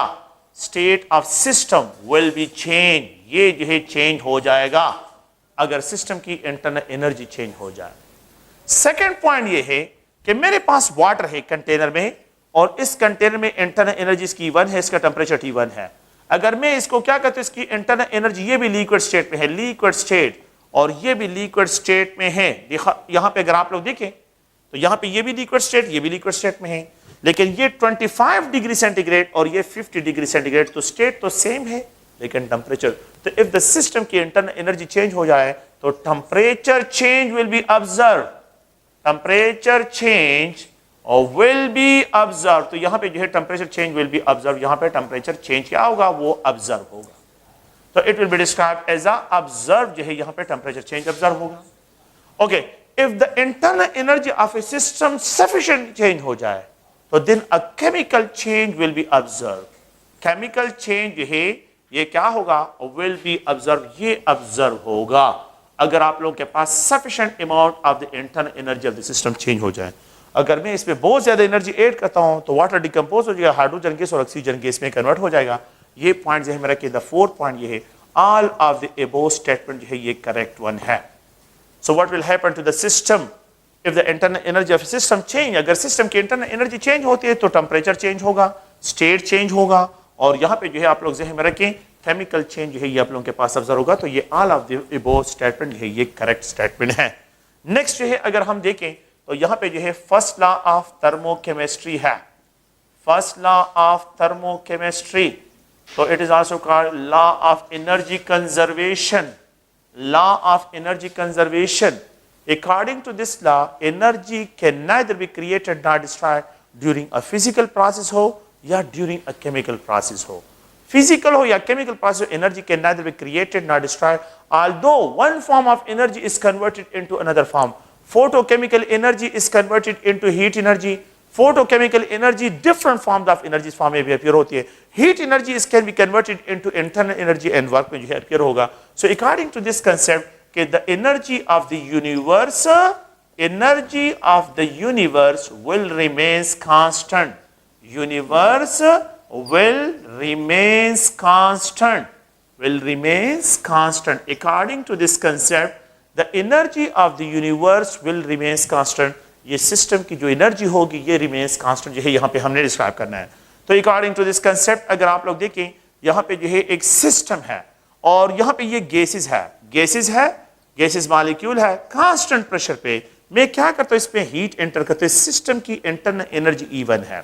Speaker 1: state of system will be change, ये जो है चेंज हो जाएगा अगर सिस्टम की इंटरनल एनर्जी चेंज हो जाए। सेकेंड पॉइंट ये है कि मेरे पास वाटर है कंटेनर में और इस कंटेनर में इंटरनल एनर्जी इसकी 1 है, इसका टेम्परेचर T1 है। अगर मैं इसको क्या कहते हैं, इसकी इंटरनल एनर्जी, ये भी लिक्विड स्टेट में है, लिक्विड स्टेट, और ये भी लिक्विड स्टेट में है। यहां पे अगर आप लोग देखें तो यहां पे ये भी लिक्विड स्टेट, ये भी लिक्विड स्टेट में है, लेकिन ये 25 डिग्री सेंटीग्रेड और ये 50 डिग्री सेंटीग्रेड, तो स्टेट तो सेम है लेकिन टेम्परेचर। तो इफ द सिस्टम की इंटरनल एनर्जी चेंज हो जाए तो temperature change will be observe, temperature change और विल बी ऑब्जर्व। तो यहां पे जो है temperature change will be observe, यहां पे टेम्परेचर चेंज क्या होगा, वो ऑब्जर्व होगा। तो it will be described as a observe, जो है यहां पे टेम्परेचर चेंज ऑब्जर्व होगा। Okay, if the internal energy of a system sufficient change हो जाए तो then a chemical change will be observe. Chemical change जो है ये क्या होगा, विल बी ऑब्जर्व, ये ऑब्जर्व होगा अगर आप लोगों के पास sufficient amount of the internal energy of the system change हो जाए। अगर मैं इसमें बहुत ज्यादा एनर्जी ऐड करता हूं तो वाटर डिकम्पोज हो जाएगा, हाइड्रोजन गैस और ऑक्सीजन गैस में कन्वर्ट हो जाएगा। ये पॉइंट जो है मेरा कि द फोर्थ पॉइंट ये है, all of the above statement जो है ये करेक्ट वन है। So what will happen to the system if the internal energy of system change, अगर सिस्टम की इंटरनल एनर्जी चेंज होती है तो टेम्परेचर चेंज होगा, स्टेट चेंज होगा, और यहाँ पे जो है आप लोग ज़हन में रखें केमिकल चेंज जो है ये आप लोगों के पास ऑब्जर्व होगा। तो ये all of the above statement जो है ये करेक्ट स्टेटमेंट है। नेक्स्ट जो है अगर हम देखें तो यहाँ पे जो है फर्स्ट लॉ ऑफ थर्मोकेमिस्ट्री है, फर्स्ट लॉ ऑफ थर्मोकेमिस्ट्री, तो it is also called law of energy conservation, law of energy conservation. According to this law, energy can neither be created nor destroyed during a physical process हो या during a chemical process हो। Physical हो या chemical process हो, energy can neither be created nor destroyed, although one form of energy is converted into another form. Photochemical energy is converted into heat energy. Photochemical energy, different forms of energy form में भी appear होती है। Heat energy is can be converted into internal energy and work में जो है appear होगा। So according to this concept, the energy of the universe, energy of the universe will remains constant. Universe will remains constant. Will remains constant. According to this concept, the energy of the universe will remains constant. ये system की जो energy होगी ये remains constant जो है यहाँ पे हमने डिस्क्राइब करना है। तो according to this concept अगर आप लोग देखें यहाँ पे जो है एक सिस्टम है और यहाँ पे ये गैसेस है, गैसेस है, गैसेस मॉलिक्यूल है, कांस्टेंट प्रेशर पे मैं क्या करता हूं इसमें हीट एंटर करते हैं, सिस्टम की इंटरनल एनर्जी इवन है।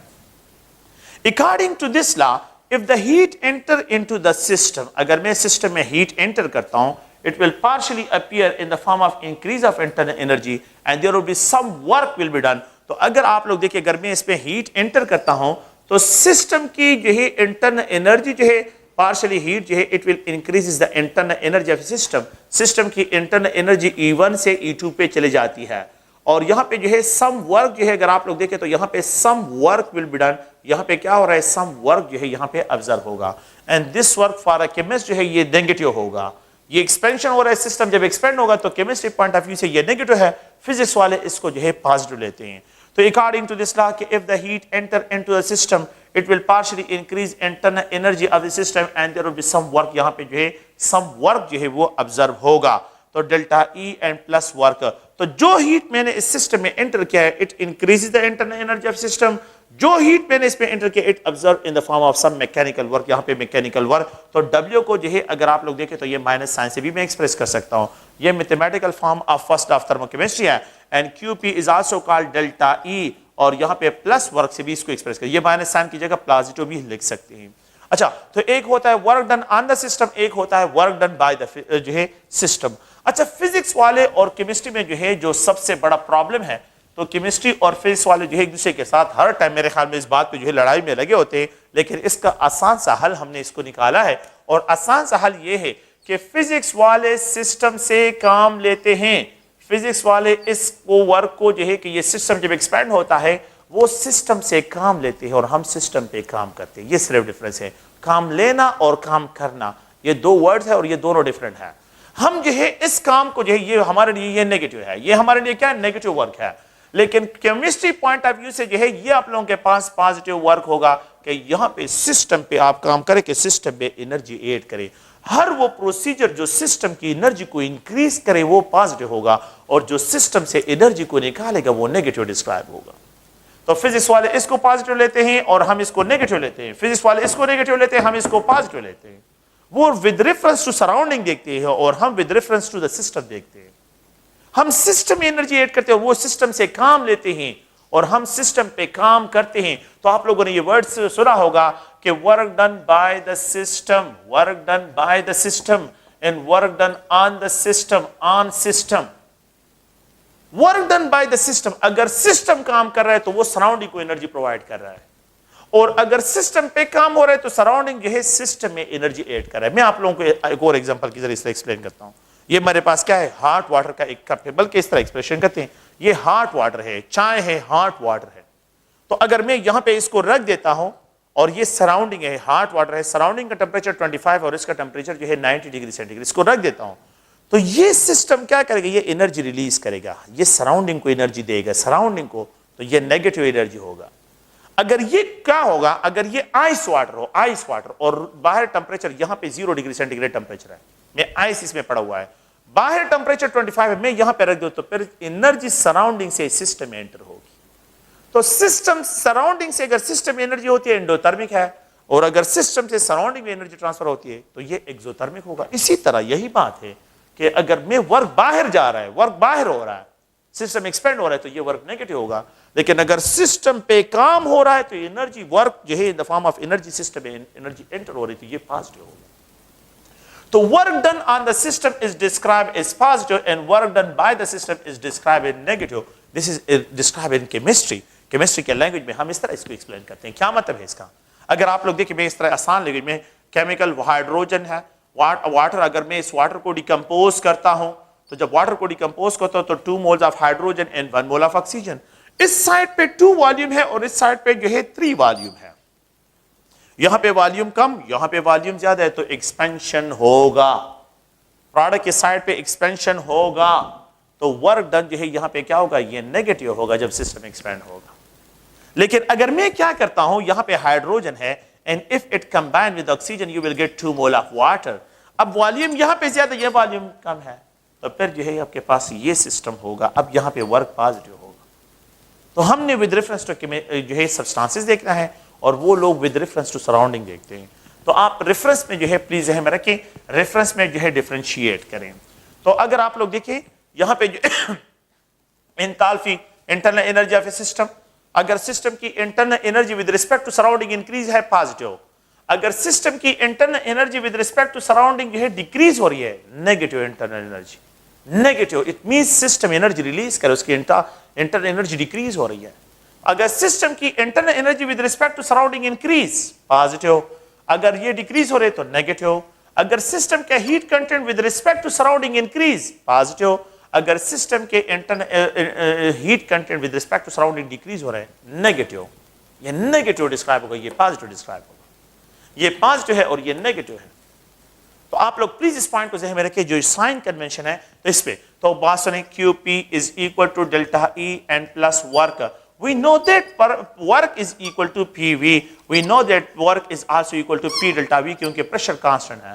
Speaker 1: According to this law if the heat enter into the system, अगर मैं सिस्टम में हीट एंटर करता हूं it will partially appear in the form of increase of internal energy and there will be some work will be done. तो अगर आप लोग देखिए अगर मैं इसमें हीट एंटर करता हूं तो सिस्टम की जो है इंटरनल एनर्जी जो है पार्शियली हीट जो है it will increase the internal energy of system, system की इंटरनल एनर्जी E1 से E2 पे चले जाती है और यहाँ पे जो है सम वर्क जो है अगर आप लोग देखें तो यहाँ पे some work will be done, यहाँ पे क्या हो रहा है सम वर्क जो है यहाँ पे ऑब्जर्व होगा and this work for a chemist जो है ये नेगेटिव होगा। ये एक्सपेंशन हो रहा है सिस्टम, जब एक्सपेंड होगा तो केमिस्ट्री पॉइंट ऑफ व्यू से ये नेगेटिव है, फिजिक्स वाले इसको जो है पॉजिटिव लेते हैं। तो अकॉर्डिंग टू दिस लॉ कि if the heat enter into the system it will partially increase internal energy of the system and there will be some work, यहाँ पे जो है some work जो है वो observe होगा। तो delta E and plus work, तो जो हीट मैंने इस सिस्टम में एंटर किया है it increases the internal energy of system, जो हीट मैंने इसमें एंटर किया it observe in the form of some mechanical work, यहाँ पे mechanical work। तो W को जो है अगर आप लोग देखें तो ये माइनस साइन से भी मैं एक्सप्रेस कर सकता हूँ, ये mathematical form of first of thermochemistry है and QP is also called delta E और यहाँ पे प्लस वर्क से भी इसको एक्सप्रेस कर, ये माइनस साइन की जगह पॉजिटिव भी लिख सकते हैं। अच्छा तो एक होता है work done on the system, एक होता है वर्क डन बाय द जो है सिस्टम। अच्छा फिजिक्स वाले और केमिस्ट्री में जो है जो सबसे बड़ा प्रॉब्लम है, तो केमिस्ट्री और फिजिक्स वाले जो है एक दूसरे के साथ हर टाइम मेरे ख्याल में इस बात पे जो है लड़ाई में लगे होते हैं, लेकिन इसका आसान सा हल हमने इसको निकाला है और आसान सा हल ये है कि फिजिक्स वाले सिस्टम से काम लेते हैं, फिजिक्स वाले इस वर्क को जो है कि ये सिस्टम जब एक्सपैंड होता है वो सिस्टम से काम लेते हैं और हम सिस्टम पे काम करते हैं, ये सिर्फ डिफरेंस है। काम लेना और काम करना ये दो वर्ड्स है और ये दोनों डिफरेंट है। हम जो है इस काम को जो है ये हमारे लिए ये नेगेटिव है, ये हमारे लिए क्या नेगेटिव वर्क है, लेकिन केमिस्ट्री पॉइंट ऑफ व्यू से जो है ये आप लोगों के पास पॉजिटिव वर्क होगा कि यहाँ पे सिस्टम पे आप काम करें कि सिस्टम पे एनर्जी ऐड करें, हर वो प्रोसीजर जो सिस्टम की एनर्जी को इंक्रीज करे वो पॉजिटिव होगा और जो सिस्टम से एनर्जी को निकालेगा वो नेगेटिव डिस्क्राइब होगा। तो फिजिक्स वाले इसको पॉजिटिव लेते हैं और हम इसको नेगेटिव लेते हैं, फिजिक्स वाले इसको नेगेटिव लेते हैं, हम इसको पॉजिटिव लेते हैं। वो विद रेफरेंस टू सराउंडिंग देखते हैं और हम with reference to the system देखते हैं। हम सिस्टम में एनर्जी ऐड करते हैं, वो सिस्टम से काम लेते हैं और हम सिस्टम पे काम करते हैं। तो आप लोगों ने ये वर्ड सुना होगा कि work done by the system, work done by the system and work done on the system, on system. Work done by the system, अगर सिस्टम काम कर रहा है तो वो सराउंडिंग को एनर्जी प्रोवाइड कर रहा है और अगर सिस्टम पे काम हो रहा है तो सराउंडिंग जो है सिस्टम में एनर्जी ऐड कर रहा है। मैं आप लोगों को एक और एग्जांपल की जरिए एक्सप्लेन करता हूं। ये मेरे पास क्या है, हॉट वाटर का एक कप है, बल्कि इस तरह एक्सप्रेशन करते हैं, ये हॉट वाटर है, चाय है, हॉट वाटर है। तो अगर मैं यहां पे इसको रख देता हूं اور یہ سراؤنڈنگ ہے, ہاٹ واٹر ہے, سراؤنڈنگ کا ٹمپریچر 25 اور اس کا ٹمپریچر جو ہے 90 ڈگری سینٹی گریڈ, اس کو رکھ دیتا ہوں. تو یہ سسٹم کیا کرے گا, یہ انرجی ریلیز کرے گا, یہ سراؤنڈنگ کو انرجی دے گا, سراؤنڈنگ کو, تو یہ نیگیٹو انرجی ہوگا. اگر یہ کیا ہوگا, اگر یہ آئس واٹر ہو, آئس واٹر, اور باہر ٹمپریچر یہاں پہ 0 ڈگری سینٹی گریڈ ٹمپریچر ہے, میں آئس اس میں پڑا ہوا ہے, باہر ٹمپریچر 25 ہے, میں یہاں پہ رکھ دوں, تو پھر انرجی سراؤنڈنگ سے سسٹم میں انٹر ہوگی. تو سسٹم سراؤنڈنگ سے اگر سسٹم انرجی ہوتی ہے انڈوترمک ہے, اور اگر سسٹم سے سراؤنڈنگ میں انرجی ٹرانسفر ہوتی ہے تو یہ ایکزوترمک ہوگا. اسی طرح یہی بات ہے کہ اگر میں ورک باہر جا رہا ہے, ورک باہر ہو رہا ہے, سسٹم ایکسپینڈ ہو رہا ہے, تو یہ ورک نیگیٹو ہوگا. لیکن اگر سسٹم پہ کام ہو رہا ہے تو انرجی ورک جو ہے in the form of energy system میں انرجی انٹر ہو رہی ہے, تو یہ پازیٹو ہوگا. تو work done on the system is described as positive and work done by the system is described as negative. This is described in chemistry. Chemistry کے language میں ہم اس طرح اس کو ایکسپلین کرتے ہیں. کیا مطلب ہے اس کا؟ اگر آپ لوگ دیکھیں, میں اس طرح آسان لینگویج میں, کیمیکل ہائیڈروجن ہے, واٹر, اگر میں اس واٹر کو ڈیکمپوز کرتا ہوں, تو جب واٹر کو ڈیکمپوز کرتا ہوں تو 2 مولز آف ہائیڈروجن اینڈ 1 مول آف آکسیجن. اس سائڈ پہ 2 والیوم ہے اور اس سائڈ پہ جو ہے 3 والیوم ہے. یہاں پہ والیوم کم, یہاں پہ والیوم زیادہ ہے, تو ایکسپینشن ہوگا, پروڈکٹ کے سائڈ پہ ایکسپینشن ہوگا. تو ورک ڈن جو ہے یہاں پہ کیا ہوگا, یہ نیگیٹو ہوگا جب سسٹم ایکسپینڈ ہوگا. لیکن اگر میں کیا کرتا ہوں, یہاں پہ ہائیڈروجن ہے, and if it combine with oxygen you will get 2 mole of water. اب والیوم یہاں پہ زیادہ, یہ والیوم کم ہے, تو پھر جو ہے آپ کے پاس یہ سسٹم ہوگا. اب یہاں پہ ورک پازیٹو ہوگا. تو ہم نے ود ریفرنس ٹو جو ہے سبسٹانسز دیکھنا ہے, اور وہ لوگ ود ریفرنس ٹو سراؤنڈنگ دیکھتے ہیں. تو آپ ریفرنس میں جو ہے پلیز ذہن میں رکھیں, ریفرنس میں جو ہے ڈیفرینشیٹ کریں. تو اگر آپ لوگ دیکھیں یہاں پہ جو enthalpy, internal energy of a system, اگر سسٹم کی internal energy with respect to surrounding increase ہے پازیٹو, اگر سسٹم کی internal energy with respect to surrounding جو ہے ڈیکریز ہو رہی ہے, negative internal energy, negative, it means system energy release کرے, اس کی انٹرنل انرجی ڈیکریز ہو رہی ہے. اگر سسٹم کی internal energy with respect to surrounding increase, positive, اگر یہ ڈیکریز ہو رہے تو نیگیٹو. اگر سسٹم کا heat content with respect to surrounding increase, positive. اگر سسٹم کے heat content with respect to surrounding decrease ہو رہا ہے, نیگیٹو. یہ نیگیٹو ڈسکرائب ہوگا, یہ پازیٹو ڈسکرائب ہوگا. یہ پازیٹو ہے اور یہ نیگیٹو ہے. تو آپ لوگ پلیز اس پوائنٹ کو ذہن میں رکھیں, جو سائن کنونشن ہے تو اس پہ تو بات سنیں, Q P is equal to delta E and plus work. We know that work is equal to PV. We know that work is also equal to P delta V کیونکہ pressure constant ہے.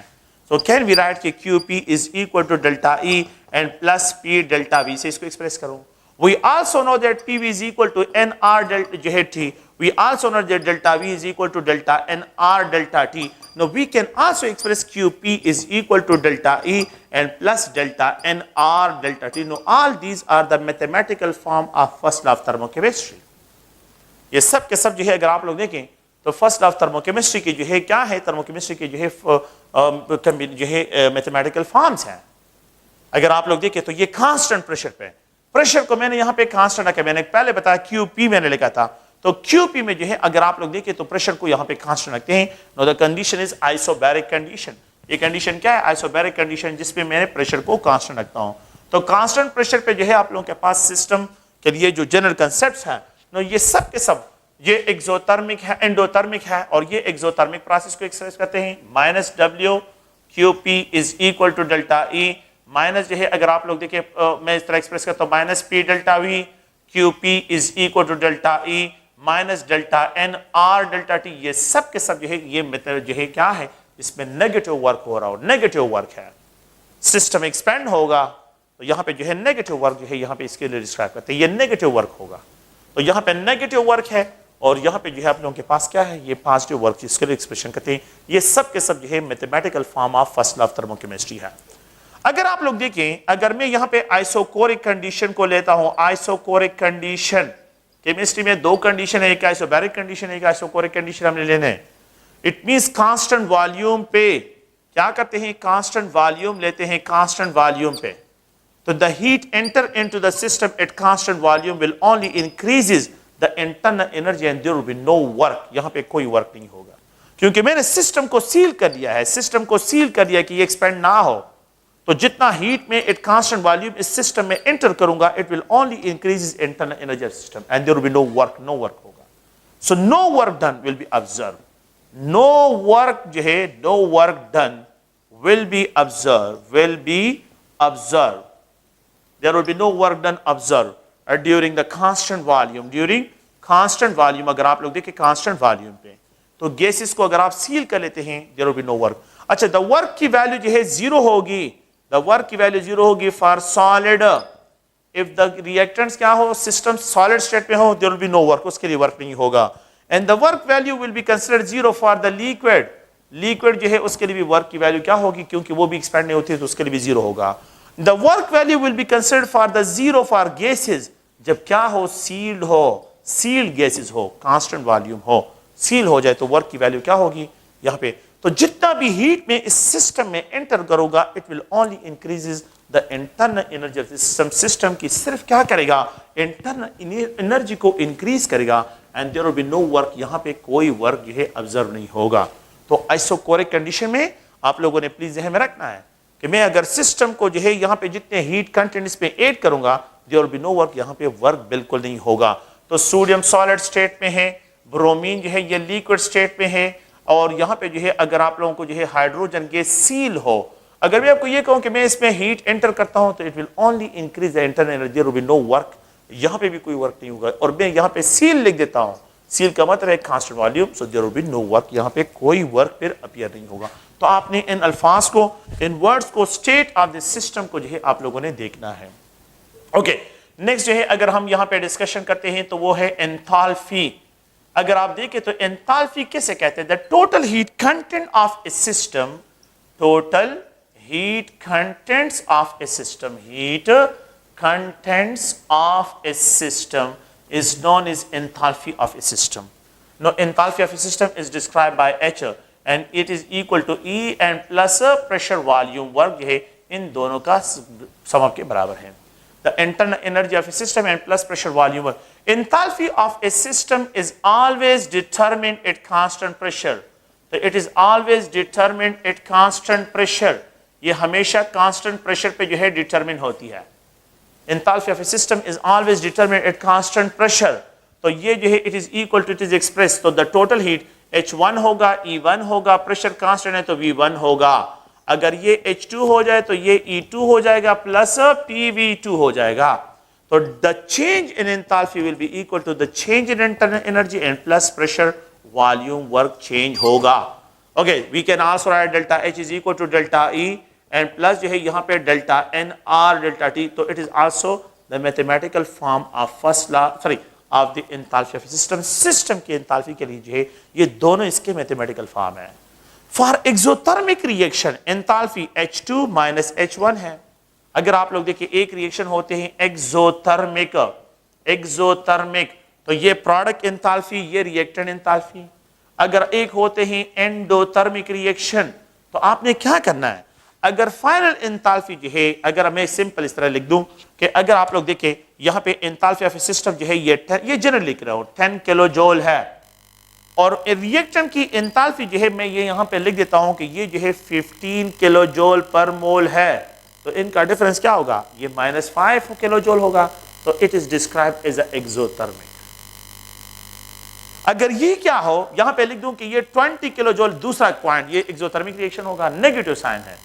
Speaker 1: So can we write کہ QP is equal to delta E and plus P delta V, سے اس کو express کروں. We also know that PV is equal to NR delta جو ہے T. We also know that delta V is equal to delta NR delta T. Now we can also express QP is equal to delta E and plus delta NR delta T. Now all these are the mathematical form of first law of thermochemistry. یہ سب کے سب جو ہے اگر آپ لوگ دیکھیں تو فرسٹ لاء آف تھرموکیمسٹری کی جو ہے کیا ہے, تھرموکیمسٹری کی جو ہے میتھمیٹیکل فارمز ہیں. اگر آپ لوگ دیکھیں تو یہ کانسٹنٹ پریشر پہ, پریشر کو میں نے یہاں پہ کانسٹنٹ رکھا, میں نے پہلے بتایا کیو پی میں نے لکھا تھا, تو کیو پی میں جو ہے اگر آپ لوگ دیکھیں تو پریشر کو یہاں پہ کانسٹنٹ رکھتے ہیں. نو دا کنڈیشن از آئسوبیرک کنڈیشن. یہ کنڈیشن کیا ہے, آئسوبیرک کنڈیشن, جس پہ میں نے پریشر کو کانسٹنٹ رکھتا ہوں. تو کانسٹنٹ پریشر پہ جو ہے آپ لوگوں کے پاس سسٹم کے لیے جو جنرل کنسپٹس ہیں, یہ سب کے سب یہ ایکزوترمک ہے, انڈوترمک ہے, اور یہ ایکزوترمک پروسیس کو ایکسپریس کرتے ہیں minus W Q P is equal to delta E minus جو ہے اگر آپ لوگ دیکھیں میں اس طرح ایکسپریس کرتا ہوں minus P delta V Q P is equal to delta E minus delta N R delta T. یہ سب کے سب جو ہے یہ میتھڈ جو ہے کیا ہے, اس میں نیگیٹو ورک ہو رہا ہو, نیگیٹو ورک ہے. سسٹم ایکسپینڈ ہوگا تو یہاں پہ جو ہے نیگیٹو ورک جو ہے یہاں پہ اس کے لیے ڈسکرائب کرتے ہیں, یہ نیگیٹو ورک ہوگا. تو یہاں پہ نیگیٹو ورک ہے اور یہاں پہ جو ہے آپ لوگوں کے پاس کیا ہے, یہ پازیٹو ورک, جس کے لیے ایکسپریشن کرتے ہیں. یہ سب کے سب جو ہے mathematical form of first law of thermochemistry ہے. اگر آپ لوگ دیکھیں, اگر میں یہاں پہ آئسوکورک کنڈیشن کو لیتا ہوں, آئسوکورک کنڈیشن کیمسٹری میں 2 کنڈیشن ہے, ایک آئسوبیرک کنڈیشن ہے, ایک آئسوکورک کنڈیشن ہم نے لینا ہے. اٹ مینس کانسٹنٹ والیوم پہ کیا کرتے ہیں, کانسٹنٹ والیوم لیتے ہیں, کانسٹنٹ والیوم پہ. تو the heat enter into the system at constant volume will only increases the internal energy and there will be no work. یہاں پہ کوئی ورک نہیں ہوگا کیونکہ میں نے سسٹم کو سیل کر دیا ہے, سسٹم کو سیل کر دیا کہ یہ ایکسپینڈ نہ ہو. تو جتنا ہیٹ میں ایٹ کانسٹنٹ والیوم اس سسٹم میں انٹر کروں گا, it will only increase internal energy system and there will be no work, no work ہوگا. So no work done will be observe. No work जो है, no work done will be observed. There will be no work done observed during the constant volume. During constant volume, अगर आप लोग देखें constant volume पे, तो gases को अगर आप seal कर लेते हैं, there will be no work. अच्छा, the work की value जो है zero होगी, the work की value zero होगी for solid. If the reactants क्या हो, system solid state में हो, there will be no work, उसके लिए work नहीं होगा. And the work value will be considered zero for the liquid. Liquid जो है उसके लिए भी वर्क की वैल्यू क्या होगी, क्योंकि वो भी एक्सपेंड नहीं होती है तो उसके लिए भी जीरो होगा. The work value will be considered for the zero for gases, जब क्या हो, सील्ड हो, सील्ड गैसेस हो, कांस्टेंट वॉल्यूम हो, सील हो जाए तो वर्क की वैल्यू क्या होगी यहाँ पे. तो जितना भी हीट में इस सिस्टम में एंटर करोगा, it will only increases the internal energy of system. System की सिर्फ क्या करेगा, इंटरनल एनर्जी को इंक्रीज करेगा. And there will be no work, यहाँ पे कोई वर्क जो है ऑब्जर्व नहीं होगा. तो आइसोकोरिक कंडीशन में आप लोगों ने प्लीज ध्यान में रखना है कि मैं अगर सिस्टम को जो है यहाँ पे जितने हीट कंटेंट इस पे ऐड करूंगा, there will be no work, यहाँ पे वर्क बिल्कुल नहीं होगा. तो सोडियम सॉलिड स्टेट में है, ब्रोमीन जो है ये लिक्विड स्टेट में है, और यहाँ पे जो है अगर आप लोगों को जो है हाइड्रोजन गैस सील हो, अगर मैं आपको ये कहूँ कि मैं इसमें हीट एंटर करता हूँ तो it will only increase the internal energy, there will be no work, यहाँ पे भी कोई वर्क नहीं होगा. और मैं यहाँ पे सील लिख देता हूँ, सील का मतलब है constant volume, so there will be no work, यहाँ पे कोई वर्क फिर अपीयर नहीं होगा. तो आपने इन अल्फाज को, इन वर्ड्स को, स्टेट ऑफ द सिस्टम को जो है आप लोगों ने देखना है. ओके, नेक्स्ट जो है अगर हम यहाँ पे डिस्कशन करते हैं तो वो है एंथैल्पी. अगर आप देखें तो एंथैल्पी किसे कहते हैं, the total heat content of a system, total heat contents of a system, heat contents of a system is known as enthalpy of a system. Now, enthalpy of a system is described by H, and it is equal to E and plus pressure volume work जो है इन दोनों का सम के बराबर है. The internal energy of a system and plus pressure volume work. Enthalpy of a system is always determined at constant pressure. So it is always determined at constant pressure. ये हमेशा constant pressure पे जो है determine होती है. Enthalpy of a system is always determined at constant pressure. तो ये जो है it is equal to, it is expressed, तो the total heat H1 होगा, E1 होगा, pressure constant है तो V1 होगा. अगर ये H2 हो जाए तो ये E2 हो जाएगा प्लस PV2 हो जाएगा. तो the change in enthalpy will be equal to the change in internal energy and plus pressure volume work change होगा. Okay, we can also write delta H is equal to delta E and plus जो है यहाँ पे delta n R delta T. तो it is also the mathematical form of first law, sorry, of the enthalpy of system. System की enthalpy के लिए जो है ये दोनों इसके मैथमेटिकल फॉर्म है. For exothermic reaction enthalpy H2 minus H1 है. अगर आप लोग देखिए एक रिएक्शन होते हैं एक्सोथर्मिक, एक्सोथर्मिक तो ये प्रोडक्ट एंथैल्पी, ये रिएक्टेंट एंथैल्पी. अगर एक होते हैं एंडोथर्मिक रिएक्शन, तो आपने क्या करना है, अगर फाइनल एंथैल्पी जो है, अगर मैं सिंपल इस तरह लिख दूं कि अगर आप लोग देखें यहाँ पे एंथैल्पी ऑफ सिस्टम जो है ये जनरल लिख रहा हूं 10 किलो जूल है, और रिएक्टेंट की एंथैल्पी जो है मैं ये यहाँ पे लिख देता हूं कि ये जो है 15 किलो जूल पर मोल है. तो इनका डिफरेंस क्या होगा, ये -5 किलो जूल होगा. तो it is described as exothermic. अगर ये क्या हो, यहां पे लिख दूं कि ये 20 किलो जूल, दूसरा पॉइंट, ये एक्सोथर्मिक रिएक्शन होगा, नेगेटिव साइन है.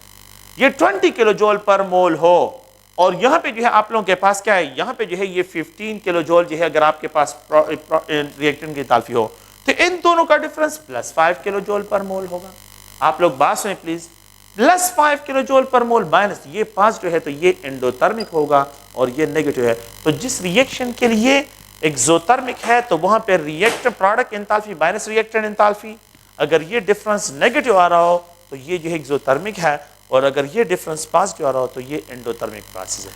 Speaker 1: ये 20 किलो जूल पर मोल हो, और यहाँ पे जो है आप लोगों के पास क्या है, यहाँ पे जो है ये 15 किलो जूल जो है अगर आपके पास रिएक्टेंट की एंथैल्पी हो, तो इन दोनों का डिफरेंस +5 किलो जूल पर मोल होगा. आप लोग बात सुने please, +5 kilo joule per mole minus ये 5 जो है तो ये एंडोथर्मिक होगा और ये नेगेटिव है. तो जिस रिएक्शन के लिए एक्सोथर्मिक है तो वहां पे reactant product enthalpy minus reactant enthalpy, अगर ये डिफरेंस नेगेटिव आ रहा हो तो ये जो है एक्सोथर्मिक है, और अगर ये डिफरेंस पॉजिटिव आ रहा हो तो ये एंडोथर्मिक प्रोसेस है.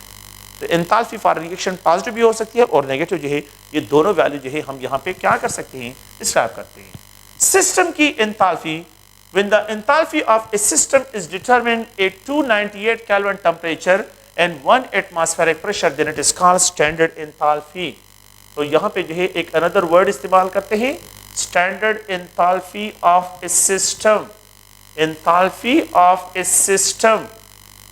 Speaker 1: तो एंथैल्पी फॉर रिएक्शन पॉजिटिव भी हो सकती है और नेगेटिव जो है, ये दोनों वैल्यू जो है हम यहाँ पे क्या कर सकते हैं, डिस्क्राइब करते हैं. सिस्टम की enthalpy, when the enthalpy of a system is determined at 298 Kelvin temperature and 1 atmospheric pressure, then it is called standard enthalpy. तो यहाँ पे जो है एक another word इस्तेमाल करते हैं, standard enthalpy of a system. Enthalpy of a system.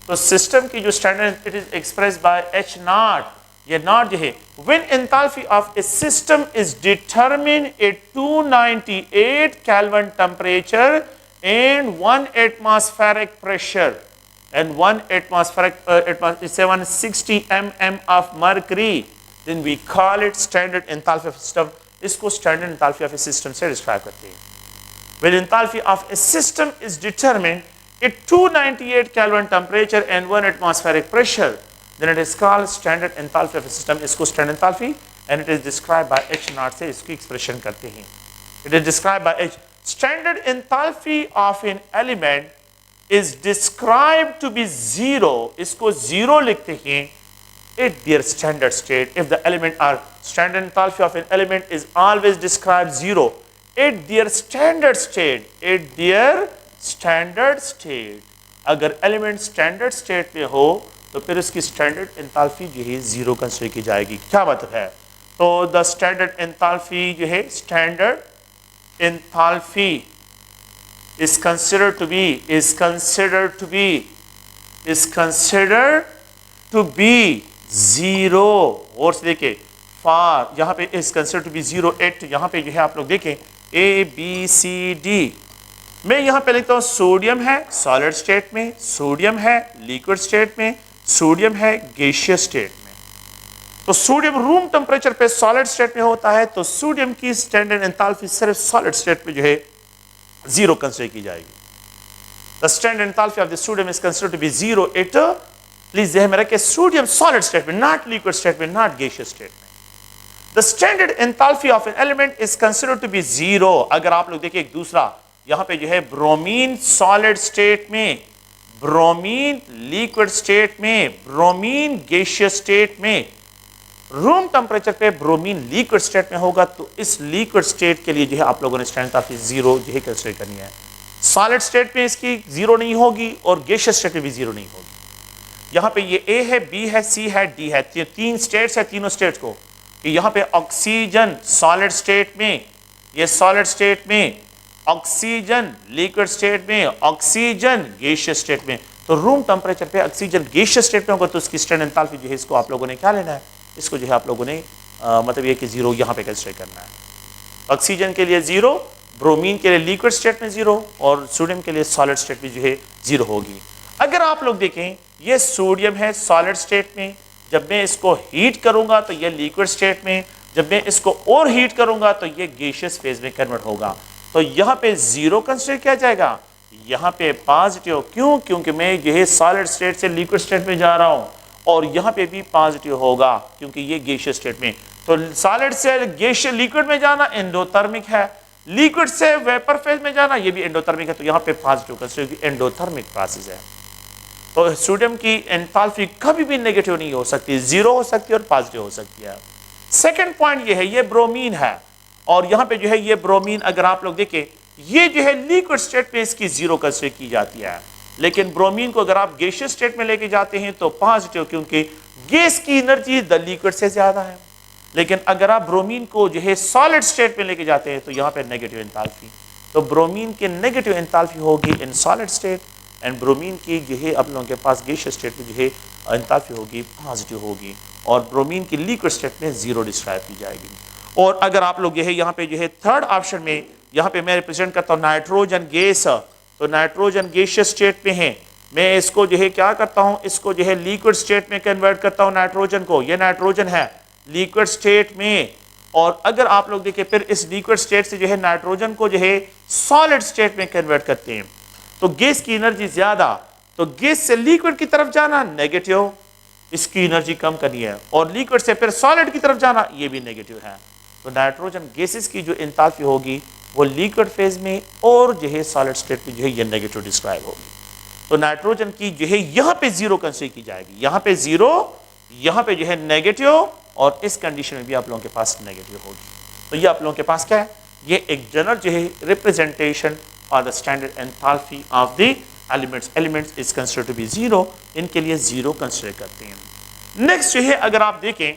Speaker 1: तो सिस्टम की जो standard, it is express bye H0. ये नॉट जो है, when enthalpy of a system is determined at 298 Kelvin temperature and 1 atmospheric pressure and 1 atmospheric 760 mm of mercury, then we call it standard enthalpy of a system. इसको standard enthalpy of a system से describe करते हैं. When enthalpy of a system is determined at 298 Kelvin temperature and 1 atmospheric pressure, then it is called standard enthalpy of a system. इसको standard enthalpy and it is described by H naught से इसकी expression करते हैं. It is described by H. Standard enthalpy of an element is described to be zero. इसको zero लिखते हैं at their standard state. If the element or standard enthalpy of an element is always described zero at their standard state, at their standard state. अगर element standard state में हो तो फिर उसकी standard enthalpy जो है zero कंसीडर की जाएगी. क्या मतलब है? तो the standard enthalpy जो है standard enthalpy is considered to be zero. और से देखें फॉर यहाँ पे is considered to be zero at, यहाँ पे जो है आप लोग देखें A B C D. मैं यहाँ पे लिखता हूँ सोडियम है सॉलिड स्टेट में, सोडियम है लिक्विड स्टेट में, सोडियम है गैसियस स्टेट में. तो सोडियम रूम टेम्परेचर पे सॉलिड स्टेट में होता है तो सोडियम की स्टैंडर्ड एंथैल्पी सिर्फ सॉलिड स्टेट पे जो है जीरो कंसीडर की जाएगी. The standard enthalpy of the sodium is considered to be zero at, please ध्यान में रखें, सोडियम सॉलिड स्टेट में, नॉट लिक्विड स्टेट में, नॉट गैसियस स्टेट में. The standard enthalpy of an element is considered to be zero. अगर आप लोग देखिए एक दूसरा यहाँ पे जो है ब्रोमीन सॉलिड स्टेट में, ब्रोमीन लिक्विड स्टेट में, ब्रोमीन गैसियस स्टेट में, रूम टेम्परेचर पे ब्रोमीन लिक्विड स्टेट में होगा तो इस लिक्विड स्टेट के लिए जो है आप लोगों ने स्टैंडर्ड एंथैल्पी जीरो जो है कंसीडर करनी है. सॉलिड स्टेट में इसकी जीरो नहीं होगी और गैसियस स्टेट में भी जीरो नहीं होगी. यहाँ पे ये ए है, बी है, सी है, डी है, तीन स्टेट्स है. तीनों स्टेट्स को कि यहाँ पे ऑक्सीजन सॉलिड स्टेट में, ये सॉलिड स्टेट में, ऑक्सीजन लिक्विड स्टेट में, ऑक्सीजन गैसियस स्टेट में. तो रूम टेम्परेचर पे ऑक्सीजन गैसियस स्टेट में होगा तो इसकी स्टैंडर्ड एंथैल्पी जो है इसको आप लोगों ने क्या लेना है, इसको जो है आप लोगों ने मतलब ये कि जीरो यहाँ पे कंसीडर करना है. ऑक्सीजन के लिए जीरो, ब्रोमीन के लिए लिक्विड स्टेट में जीरो और सोडियम के लिए सॉलिड स्टेट में जो है जीरो होगी. अगर आप लोग देखें ये सोडियम है सॉलिड स्टेट में, जब मैं इसको हीट करूंगा तो ये लिक्विड स्टेट में, जब मैं इसको और हीट करूंगा तो ये गैसियस फेज में कन्वर्ट होगा. तो यहाँ पे जीरो कंसीडर किया जाएगा, यहाँ पे पॉजिटिव. क्यों? क्योंकि मैं जो है सॉलिड स्टेट से लिक्विड स्टेट में जा रहा हूँ और यहाँ पे भी पॉजिटिव होगा क्योंकि ये गैसियस स्टेट में. तो सॉलिड से गैसियस लिक्विड में जाना एंडोथर्मिक है, लिक्विड से वेपर फेज में जाना ये भी एंडोथर्मिक है. तो यहाँ पे पॉजिटिव कंसीडर एंडोथर्मिक प्रोसेस है. तो सोडियम की एंथैल्पी कभी भी नेगेटिव नहीं हो सकती, जीरो हो सकती है और पॉजिटिव हो सकती है. सेकंड पॉइंट ये है, ये ब्रोमीन है और यहाँ पे जो है ये ब्रोमीन अगर आप लोग देखें ये जो है लिक्विड स्टेट पे इसकी जीरो कंसीडर की जाती है, लेकिन ब्रोमीन को अगर आप गैसियस स्टेट में लेके जाते हैं तो पॉजिटिव क्योंकि गैस की एनर्जी द लिक्विड से ज्यादा है. लेकिन अगर आप ब्रोमीन को जो है सॉलिड स्टेट में लेके जाते हैं तो यहाँ पे नेगेटिव एंथैल्पी. तो ब्रोमीन की नेगेटिव एंथैल्पी होगी in solid state and bromine की जो है आप लोगों के पास गैसियस स्टेट में जो है एंथैल्पी होगी पॉजिटिव होगी और ब्रोमीन की लिक्विड स्टेट में जीरो डिस्क्राइब की जाएगी. और अगर आप लोग जो है यहाँ पे जो है थर्ड ऑप्शन में यहाँ पे मैं रिप्रेजेंट करता हूँ नाइट्रोजन गैस. तो नाइट्रोजन गैसियस स्टेट में है, मैं इसको जो है क्या करता हूँ, इसको जो है लिक्विड स्टेट में कन्वर्ट करता हूँ नाइट्रोजन को. ये नाइट्रोजन है लिक्विड स्टेट में और अगर आप लोग देखें फिर इस लिक्विड स्टेट से जो है नाइट्रोजन को जो है सॉलिड स्टेट में कन्वर्ट करते हैं तो गैस की एनर्जी ज्यादा, तो गैस से लिक्विड की तरफ जाना नेगेटिव, इसकी एनर्जी कम करनी है, और लिक्विड से फिर सॉलिड की तरफ जाना ये भी नेगेटिव है. तो नाइट्रोजन गैसेस की जो एंथैल्पी होगी वो लिक्विड फेज में और जो है सॉलिड स्टेट में जो है ये नेगेटिव डिस्क्राइब होगी. तो नाइट्रोजन की जो है यहाँ पे जीरो कंसीडर की जाएगी, यहाँ पे जीरो, यहाँ पे जो है नेगेटिव और इस कंडीशन में भी आप लोगों के पास नेगेटिव होगी. तो ये आप लोगों के पास क्या है, ये एक जनरल जो है रिप्रेजेंटेशन और the standard enthalpy of the elements is considered to be zero. इनके लिए जीरो कंसीडर करते हैं. नेक्स्ट जो है अगर आप देखें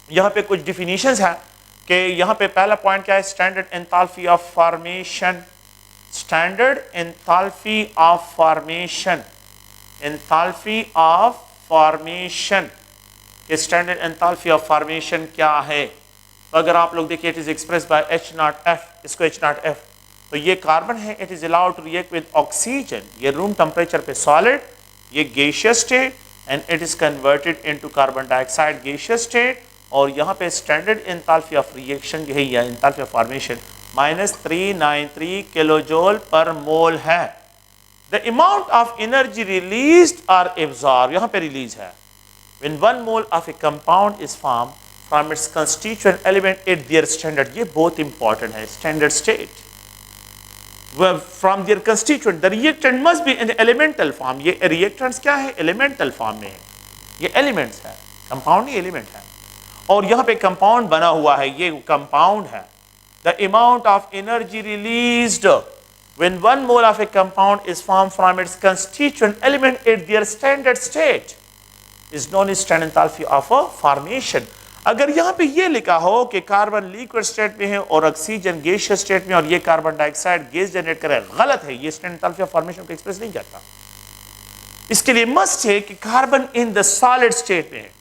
Speaker 1: यहाँ पे कुछ डिफिनीशंस है कि यहाँ पे पहला पॉइंट क्या है, standard enthalpy of formation. Standard enthalpy of formation, enthalpy of formation कि स्टैंडर्ड एंथैल्पी ऑफ फॉर्मेशन क्या है। तो अगर आप लोग देखिए, it is express bye H0F, इसको H0F, तो ये कार्बन है, it is allowed to react with oxygen, ये रूम टेम्परेचर पे सॉलिड, ये gaseous state, and it is converted into carbon dioxide gaseous state, और यहाँ पे स्टैंडर्ड एंथैल्पी ऑफ रिएक्शन जो है या एंथैल्पी ऑफ फॉर्मेशन -393 किलोजोल पर मोल है। The amount of energy released और एब्जॉर्ब, यहाँ पे रिलीज है, when 1 mole of a compound is formed from its constituent element at their standard, ये बहुत important है, standard state, from their constituent, the reactant must be in elemental form, ये reactants क्या है, elemental form में है, ये elements है, compound ही element है, और यहाँ पे compound बना हुआ है, ये compound है। The amount of energy released when 1 mole of a compound is formed from its constituent element at their standard state is known as standard enthalpy of a formation। अगर यहाँ पे ये लिखा हो कि कार्बन लिक्विड स्टेट में है और ऑक्सीजन गैसियस स्टेट में और ये कार्बन डाइऑक्साइड गैस जनरेट करे, गलत है, ये स्टैंडर्ड एंथैल्पी ऑफ फॉर्मेशन को एक्सप्रेस नहीं करता। इसके लिए मस्ट है कि carbon in the solid state में है।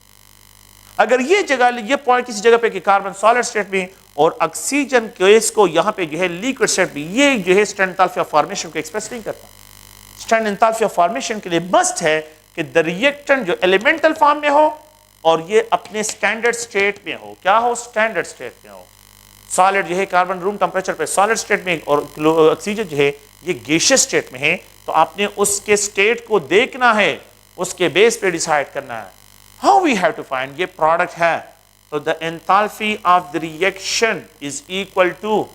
Speaker 1: अगर ये जगह, ये पॉइंट किसी जगह पे कि कार्बन सॉलिड स्टेट में और ऑक्सीजन गैस को यहाँ पे जो है लिक्विड स्टेट में, ये जो है स्टैंडर्ड एंथैल्पी ऑफ फॉर्मेशन को एक्सप्रेस नहीं करता। स्टैंडर्ड एंथैल्पी ऑफ फॉर्मेशन के लिए मस्ट है कि द रिएक्टेंट जो एलिमेंटल फॉर्म में हो और ये अपने स्टैंडर्ड स्टेट में हो, क्या हो, स्टैंडर्ड स्टेट में हो। सॉलिड जो है कार्बन रूम टेम्परेचर पे सॉलिड स्टेट में और ऑक्सीजन जो है ये गैसियस स्टेट में है, तो आपने उसके स्टेट को देखना है, उसके बेस पे डिसाइड करना है। How we have to find, ये प्रोडक्ट है, तो the enthalpy of the reaction is equal to,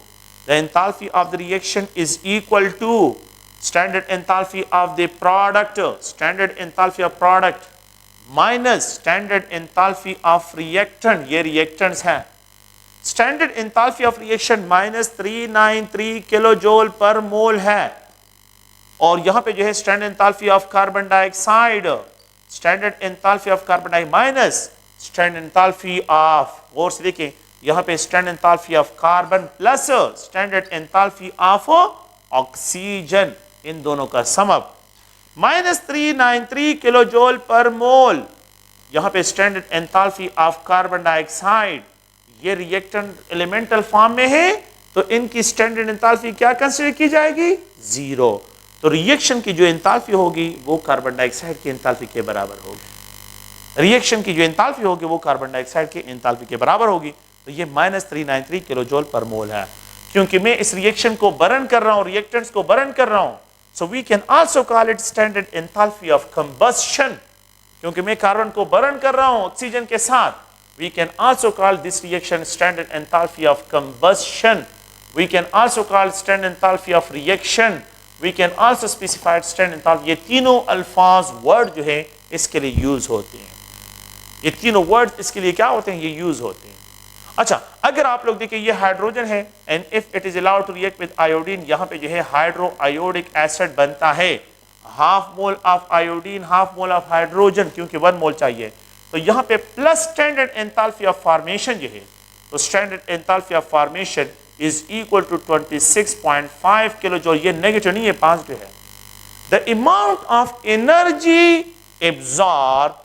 Speaker 1: the enthalpy of the reaction is equal to standard enthalpy of the product, standard enthalpy of product minus standard enthalpy of reactant, ये reactants हैं, standard enthalpy of reaction -393 किलोजोल पर mole है, और यहाँ पे जो है standard enthalpy of carbon dioxide, standard enthalpy of carbon dioxide minus standard enthalpy of, और से देखें यहाँ पे standard enthalpy of carbon plus standard enthalpy of oxygen, इन दोनों का समअप -393 किलोजोल पर मोल। यहाँ पे standard enthalpy of carbon dioxide, ये रिएक्टेंट एलिमेंटल फॉर्म में है, तो इनकी स्टैंडर्ड एंथैल्पी क्या कंसीडर की जाएगी, 0। तो रिएक्शन की जो एंथैल्पी होगी वो कार्बन डाइऑक्साइड की एंथैल्पी के बराबर होगी। रिएक्शन की जो एंथैल्पी होगी वो कार्बन डाइऑक्साइड की एंथैल्पी के बराबर होगी। तो ये -393 किलोजोल पर मोल है। क्योंकि मैं इस रिएक्शन को बर्न कर रहा हूँ, रिएक्टेंट्स को बर्न कर रहा हूँ, so we can also call it standard enthalpy of combustion, क्योंकि मैं कार्बन को बर्न कर रहा हूँ ऑक्सीजन के साथ, we can also call this reaction standard enthalpy of combustion, we can also call standard enthalpy of reaction, we can also specify standard enthalpy। ये तीनों अल्फाज वर्ड जो है इसके लिए यूज होते हैं, ये तीनों वर्ड इसके लिए क्या होते हैं, ये यूज होते हैं। अच्छा, अगर आप लोग देखिए ये हाइड्रोजन है, and if it is allowed to react with iodine, यहाँ पे जो है हाइड्रो आयोडिक एसिड बनता है, half mole of iodine half mole of hydrogen, क्योंकि 1 मोल चाहिए, तो यहाँ पे plus standard enthalpy of formation जो है, तो standard enthalpy of formation is equal to 26.5 kilojoule, ये नेगेटिव नहीं है, पॉजिटिव है। The amount of energy absorb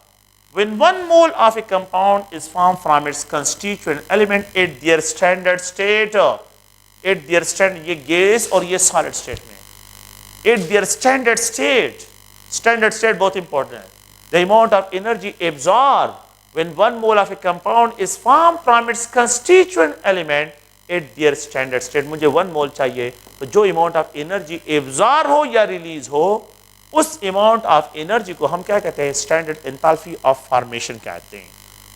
Speaker 1: when 1 mole of a compound is formed from its constituent element at their standard state, at their standard, ये gas और ये solid state में, at their standard state बहुत important है। the amount of energy absorbed when 1 mole of a compound is formed from its constituent element at their standard state, मुझे 1 mole चाहिए, तो जो amount of energy absorb हो या release हो, उस अमाउंट ऑफ एनर्जी को हम क्या कहते हैं, स्टैंडर्ड एंथैल्पी ऑफ फॉर्मेशन कहते हैं।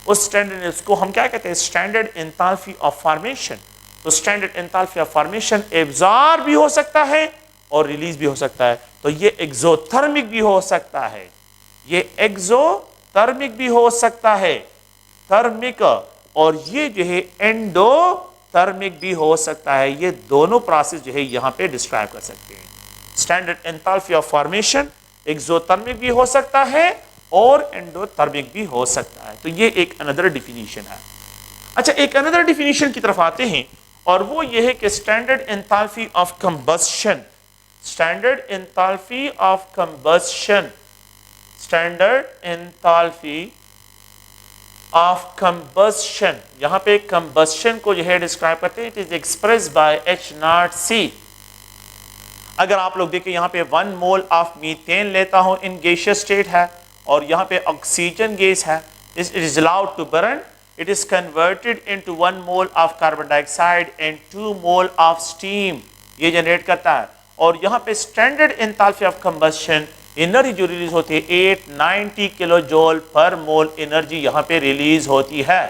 Speaker 1: उस स्टैंडर्ड इसको हम क्या कहते हैं, स्टैंडर्ड एंथैल्पी ऑफ फॉर्मेशन। तो standard enthalpy of formation absorb भी हो सकता है और रिलीज भी हो सकता है। तो ये एक्सोथर्मिक भी हो सकता है, ये एक्सोथर्मिक भी हो सकता है, थर्मिक, और ये जो है एंडोथर्मिक भी हो सकता है। ये दोनों प्रोसेस जो है यहाँ पे डिस्क्राइब कर सकते हैं। Standard enthalpy of formation exothermic भी हो सकता है और एंडोथर्मिक भी हो सकता है। तो ये एक अनदर डिफिनीशन है। अच्छा, एक अनदर डिफिनीशन की तरफ आते हैं, और वो ये है कि standard enthalpy of combustion, standard enthalpy of combustion, standard enthalpy of combustion, यहाँ पे कंबस्शन को जो है डिस्क्राइब करते हैं, it is express bye H0C। अगर आप लोग देखें यहाँ पे 1 मोल ऑफ मीथेन लेता हूँ इन गैसियस स्टेट है, और यहाँ पे ऑक्सीजन गैस है, it is allowed to burn, it is converted into 1 mole of carbon dioxide and 2 mole of steam, ये जनरेट करता है। और यहाँ पे standard enthalpy of combustion energy जो रिलीज होती है 890 किलो जूल पर मोल एनर्जी यहाँ पे रिलीज होती है।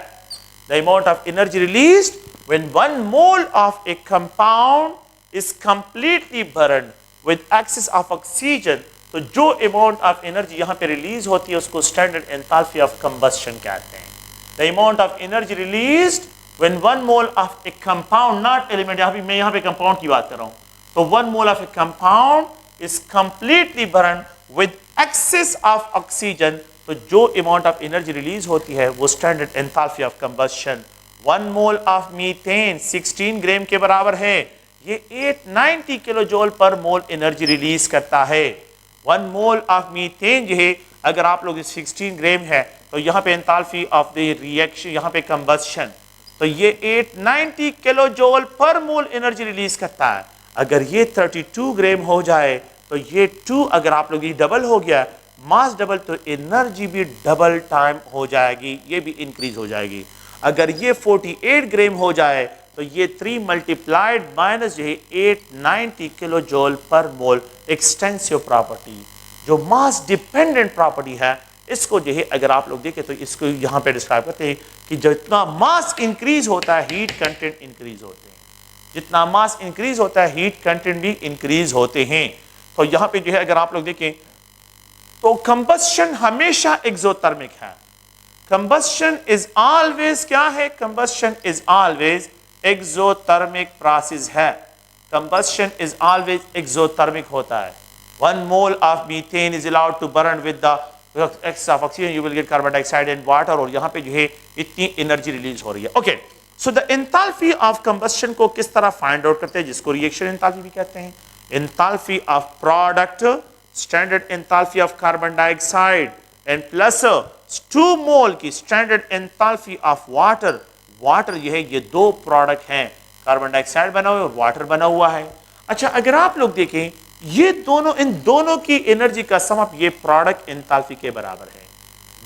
Speaker 1: The amount of energy released when 1 mole of a compound is completely burn with excess of oxygen, तो जो अमाउंट ऑफ एनर्जी यहाँ पे रिलीज होती है उसको स्टैंडर्ड एंथैल्पी ऑफ कंबस्शन कहते हैं। The amount of energy released when 1 mole of a compound, not element, मैं यहाँ पे compound की बात कर रहा हूँ, तो 1 mole of a compound is completely burned with excess of oxygen, तो जो amount of energy release होती है वो standard enthalpy of combustion 1 mole of methane 16 ग्राम के बराबर है, ये 890 किलो जूल पर मोल एनर्जी रिलीज करता है। 1 मोल ऑफ मीथेन जो है अगर आप लोग 16 ग्राम है तो यहाँ पे एंथैल्पी ऑफ द रिएक्शन, यहाँ पे कंबस्शन, तो ये 890 किलो जूल पर मोल एनर्जी रिलीज करता है। अगर ये 32 ग्राम हो जाए तो ये 2, अगर आप लोग ये डबल हो गया, मास डबल, तो एनर्जी भी डबल टाइम हो जाएगी, ये भी इंक्रीज हो जाएगी। अगर ये 48 ग्राम हो जाए तो ये 3 मल्टीप्लाइड माइनस जो है 890 किलो जूल पर मोल एक्सटेंसिव प्रॉपर्टी, जो मास डिपेंडेंट प्रॉपर्टी है, इसको जो है अगर आप लोग देखें तो इसको यहाँ पे डिस्क्राइब करते हैं कि जितना मास इंक्रीज होता है हीट कंटेंट इंक्रीज होते हैं, जितना मास इंक्रीज होता है हीट कंटेंट भी इंक्रीज होते हैं। तो यहाँ पे जो है अगर आप लोग देखें तो कंबस्शन हमेशा एक्सोथर्मिक है। कंबस्शन इज ऑलवेज क्या है? Combustion is always exothermic process है। कंबस्शन इज ऑलवेज एक्सोथर्मिक होता है। 1 mole of methane is allowed to burn with the excess of oxygen, you will get carbon dioxide and water, और यहाँ पे जो है इतनी एनर्जी रिलीज हो रही है। Okay, so the enthalpy of combustion को किस तरह फाइंड आउट करते हैं, जिसको रिएक्शन एंथैल्पी भी कहते हैं। Enthalpy of product, standard enthalpy of carbon dioxide and plus 2 मोल की standard enthalpy of water. Water ये है, ये 2 प्रोडक्ट हैं, कार्बन डाइऑक्साइड बना हुआ है और वाटर बना हुआ है। अच्छा, अगर आप लोग देखें ये दोनों, इन दोनों की एनर्जी का सम अप ये प्रोडक्ट एंथैल्पी के बराबर है,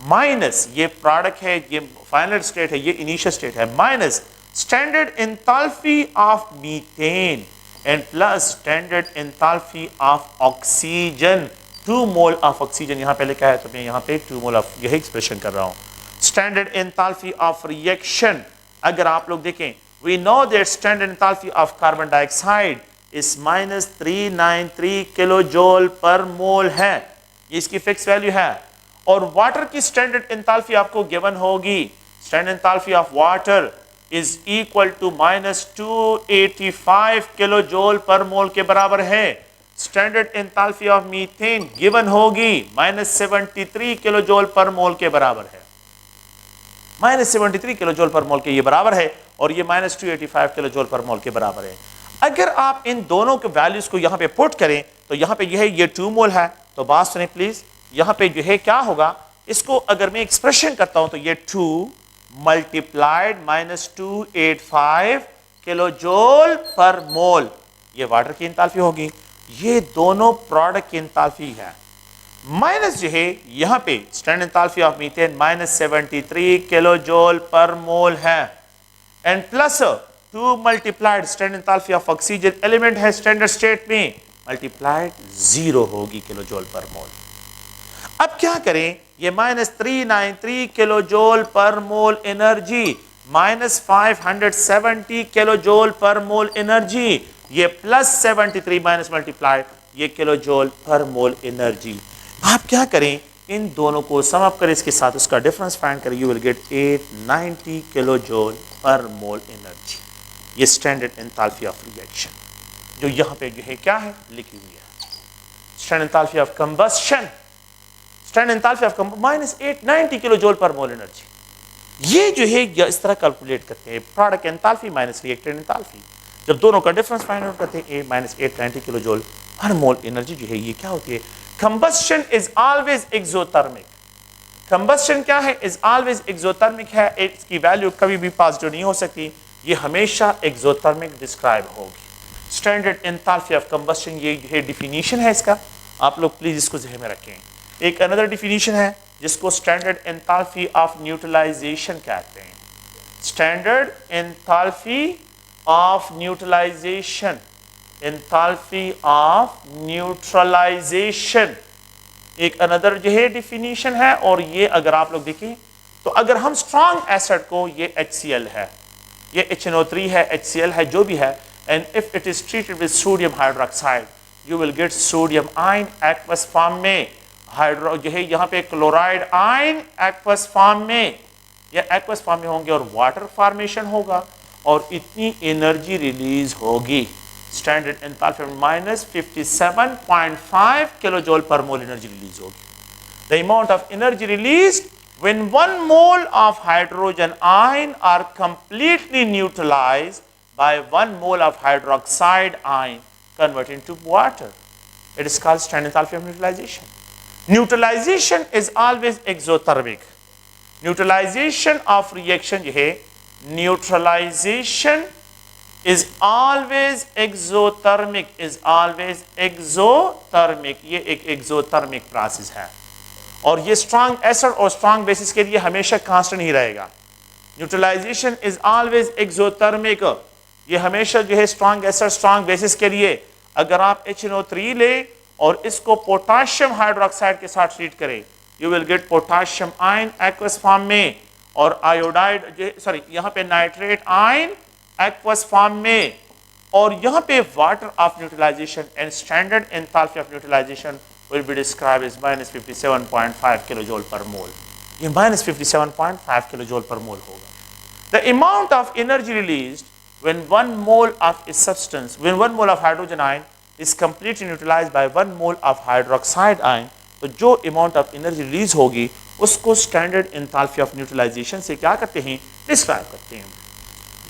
Speaker 1: माइनस ये प्रोडक्ट है, ये फाइनल स्टेट है, ये इनिशियल स्टेट है, minus standard enthalpy of methane and plus standard enthalpy of oxygen. 2 mole of oxygen यहाँ पे लिखा है तो मैं यहाँ पे 2 मोल ऑफ यही एक्सप्रेशन कर रहा हूँ। स्टैंडर्ड एंथैल्पी ऑफ रिएक्शन, अगर आप लोग देखें, we know that standard enthalpy of carbon dioxide is -393 kilo joule per mole है, ये इसकी फिक्स वैल्यू है। और वाटर की स्टैंडर्ड एंथैल्पी आपको गिवन होगी, standard enthalpy of water is equal to -285 kilo joule per mole के बराबर है। Standard enthalpy of methane given होगी -73 किलो जूल पर मोल के बराबर है, -73 किलो जूल पर मोल के ये बराबर है, और ये -285 किलो जूल पर मोल के बराबर है। अगर आप इन दोनों के वैल्यूज को यहाँ पे पुट करें तो यहाँ पे ये 2 मोल है, तो बात सुने प्लीज, यहाँ पे जो है क्या होगा, इसको अगर मैं एक्सप्रेशन करता हूं तो ये 2 मल्टीप्लाइड -285 किलो जूल पर मोल, ये वाटर की एंथैल्पी होगी, ये दोनों प्रोडक्ट की एंथैल्पी है, माइनस जो है यहाँ पे standard enthalpy of methane -73 kilo joule per mole है, and plus 2 multiplied standard enthalpy of oxygen, element है स्टैंडर्ड स्टेट में, मल्टीप्लाइड 0 होगी किलो जूल पर मोल। अब क्या करें, ये -393 किलो जूल पर मोल एनर्जी -570 किलो जूल पर मोल एनर्जी, ये +73 माइनस मल्टीप्लाइड ये किलो जूल पर मोल एनर्जी। आप क्या करें, इन दोनों को सम अप करें, इसके साथ उसका डिफरेंस फाइंड करें, you will gate 890 kilo joule per mole energy. ये स्टैंडर्ड एंथैल्पी ऑफ रिएक्शन जो यहाँ पे जो है क्या है लिखी हुई है, standard enthalpy of combustion, standard enthalpy of -890 kilo joule per mole energy. ये जो है इस तरह कैलकुलेट करते हैं, product enthalpy minus reactant enthalpy, जब दोनों का डिफरेंस फाइंड आउट करते हैं -890 किलो जूल हर मोल एनर्जी जो है ये क्या होती है। Combustion is always exothermic, combustion क्या है, इज ऑलवेज एक्सोथर्मिक है, इसकी वैल्यू कभी भी पॉजिटिव नहीं हो सकती, ये हमेशा एक्सोथर्मिक डिस्क्राइब होगी। स्टैंडर्ड एंथैल्पी ऑफ कंबस्शन, ये डिफिनीशन है इसका, आप लोग प्लीज इसको ज़हन में रखें। एक अनदर डिफिनीशन है जिसको स्टैंडर्ड एंथैल्पी ऑफ न्यूट्रलाइजेशन कहते हैं। Standard enthalpy of neutralisation, enthalpy of neutralisation एक अनदर जो है डिफिनीशन है। और ये अगर आप लोग देखें तो अगर हम स्ट्रॉन्ग एसिड को, ये HCl है, ये HNO3 है, HCl है, जो भी है, and if it is treated with sodium hydroxide you will gate sodium ion aqueous form में, हाइड्रो जो है यहाँ पे क्लोराइड आयन एक्वस फॉर्म में, या एक्वस फॉर्म में होंगे और वाटर फॉर्मेशन होगा और इतनी एनर्जी रिलीज होगी। स्टैंडर्ड एंथैल्पी माइनस 57.5 किलोजूल पर मोल एनर्जी रिलीज होगी। The amount of energy released when 1 mole of hydrogen ion are completely neutralized by 1 mole of hydroxide ion converted into water. It is called standard enthalpy of neutralization. Neutralization is always exothermic. Neutralization of reaction ये है, neutralization is always exothermic, is always exothermic. ये एक exothermic process है और ये strong acid और strong bases के लिए हमेशा कांस्टेंट ही रहेगा। न्यूट्रलाइजेशन इज ऑलवेज एक्सोथर्मिक, ये हमेशा जो है स्ट्रॉन्ग एसिड स्ट्रॉन्ग बेसिस के लिए, अगर आप HNO3 ले और इसको पोटाशियम हाइड्रोक्साइड के साथ ट्रीट करें you will gate potassium ion aqueous form में, और आयोडाइड सॉरी यहाँ पे नाइट्रेट आयन एक्वस फॉर्म में, और यहाँ पे water of neutralisation and standard enthalpy of neutralisation will be described as minus 57.5 kilojoule per mole. ये minus 57.5 kilojoule per mole होगा। The amount of energy released when 1 mole of a substance, when 1 mole of hydrogen ion is completely neutralized by 1 mole of hydroxide ion, तो जो amount of energy release होगी उसको standard enthalpy of neutralization से क्या करते हैं, describe करते हैं।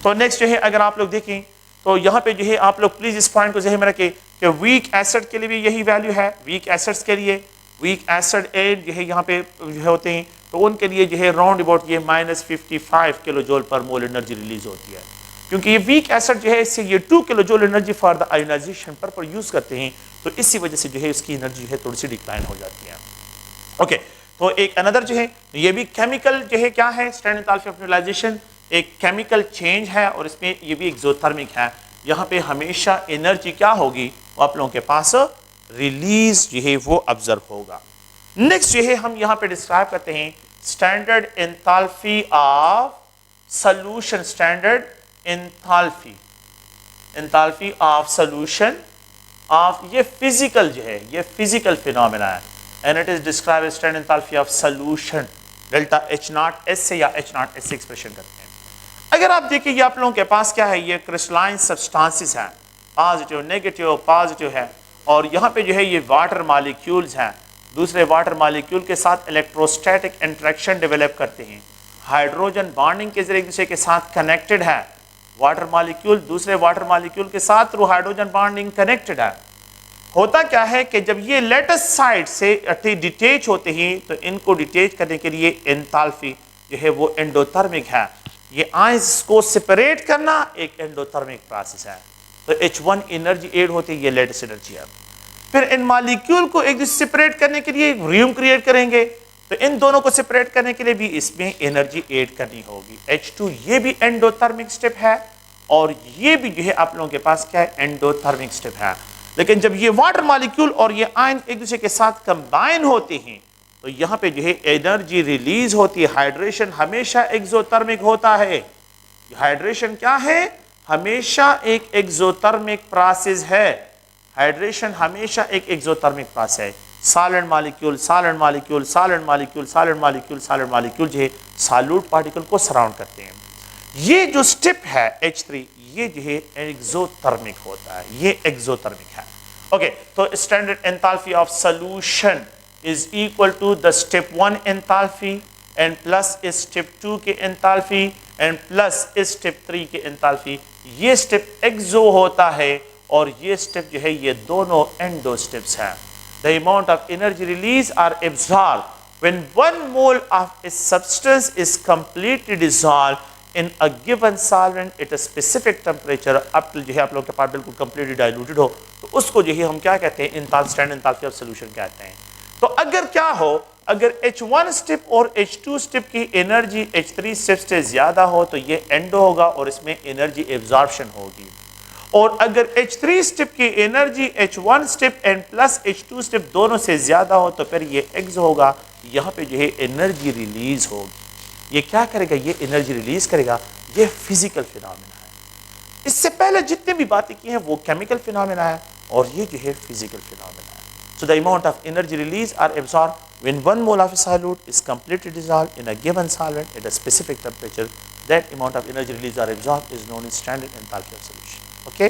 Speaker 1: तो next जो है अगर आप लोग देखें तो यहाँ पे जो है आप लोग प्लीज इस पॉइंट को ज़हन में रखें कि वीक एसिड के लिए भी यही वैल्यू है। वीक एसिड्स के लिए वीक एसिड एड जो है यहाँ पे जो होते हैं तो उनके लिए जो है राउंड अबाउट ये minus 55 किलोजूल पर मोल एनर्जी रिलीज होती है, क्योंकि ये वीक एसिड जो है इससे ये 2 kilojoule energy for the ionisation पर यूज़ करते हैं, तो इसी वजह से जो है उसकी एनर्जी जो है थोड़ी सी डिक्लाइन हो जाती है। ओके, तो एक अनदर जो है ये भी केमिकल जो है क्या है, स्टैंडर्ड एंथैल्पी ऑफ न्यूट्रलाइजेशन एक केमिकल चेंज है और इसमें ये भी एक्सोथर्मिक है। यहाँ पे हमेशा एनर्जी क्या होगी, वो आप लोगों के पास रिलीज जो है वो ऑब्जर्व होगा। नेक्स्ट जो है हम यहाँ पे डिस्क्राइब करते हैं standard enthalpy of solution, standard enthalpy, enthalpy of solution of, ये फिजिकल जो है ये फिजिकल फिनोमेना है and it is describe standard enthalpy of solution delta H0S से या H0S से एक्सप्रेशन करते हैं। अगर आप देखिए ये आप लोगों के पास क्या है, ये क्रिस्टलाइन सब्सटेंसेस है, पॉजिटिव नेगेटिव पॉजिटिव है, और यहाँ पे जो है ये वाटर मॉलिक्यूल्स हैं, दूसरे वाटर मॉलिक्यूल के साथ इलेक्ट्रोस्टैटिक इंटरेक्शन डेवलप करते हैं, हाइड्रोजन बॉन्डिंग के जरिए एक दूसरे के साथ कनेक्टेड है, वाटर मॉलिक्यूल दूसरे वाटर मॉलिक्यूल के साथ थ्रू हाइड्रोजन बॉन्डिंग कनेक्टेड है। होता क्या है कि जब ये लेटेस्ट साइड से डिटेच होते हैं तो इनको डिटेच करने के लिए एंथैल्पी जो है वो एंडोथर्मिक है, ये आयंस को सेपरेट करना एक एंडोथर्मिक प्रोसेस है। तो H1 एनर्जी एड होती है, ये लेटेस्ट एनर्जी है। फिर इन मॉलिक्यूल को एक दूसरे सेपरेट करने के लिए रूम क्रिएट करेंगे, तो इन दोनों को सेपरेट करने के लिए भी इसमें एनर्जी एड करनी होगी। H2 ये भी एंडोथर्मिक स्टेप है और ये भी जो है आप लोगों के पास क्या है, एंडोथर्मिक स्टेप है। लेकिन जब ये वाटर मॉलिक्यूल और ये आयन एक दूसरे के साथ कंबाइन होते हैं तो यहाँ पे जो है एनर्जी रिलीज होती है। हाइड्रेशन हमेशा एक्सोथर्मिक होता है, हाइड्रेशन क्या है, हमेशा एक एक्सोथर्मिक प्रोसेस है। हाइड्रेशन हमेशा एक एक्सोथर्मिक प्रोसेस है। Solid molecule solid molecule solid molecule solid molecule solid molecule जो है सॉल्यूट पार्टिकल को सराउंड करते हैं। ये जो स्टेप है H3 ये जो है एक्सोथर्मिक होता है, ये एक्सोथर्मिक है। ओके, तो standard enthalpy of solution is equal to the step 1 enthalpy and plus is step 2 के enthalpy and plus is step 3 के enthalpy। ये step exo होता है और ये step जो है ये दोनों endo steps हैं। The amount of energy release are absorbed when 1 mole of a substance is completely dissolved in a given solvent at a specific temperature, up till जो है आप लोगों के पास बिल्कुल completely diluted हो, तो उसको जो है हम क्या कहते हैं, standard enthalpy of solution कहते हैं. तो अगर क्या हो, अगर H1 स्टेप और H2 स्टेप की एनर्जी H3 स्टेप से ज्यादा हो तो ये एंडो होगा और इसमें एनर्जी एब्जॉर्प्शन होगी. और अगर H3 स्टेप की energy H1 step and plus H2 step दोनों से ज्यादा हो तो फिर ये एक्स होगा. यहाँ पे जो है एनर्जी रिलीज होगी. ये क्या करेगा, ये एनर्जी रिलीज करेगा. ये फिजिकल फिनोमेना है. इससे पहले जितने भी बातें की हैं वो केमिकल फिनोमेना है और ये जो है फिजिकल फिनोमेना है. So the amount of energy release are absorbed when 1 mole of a solute is completely dissolved in a given solvent at a specific temperature. That amount of energy release are absorbed is known as standard enthalpy of solution. Okay,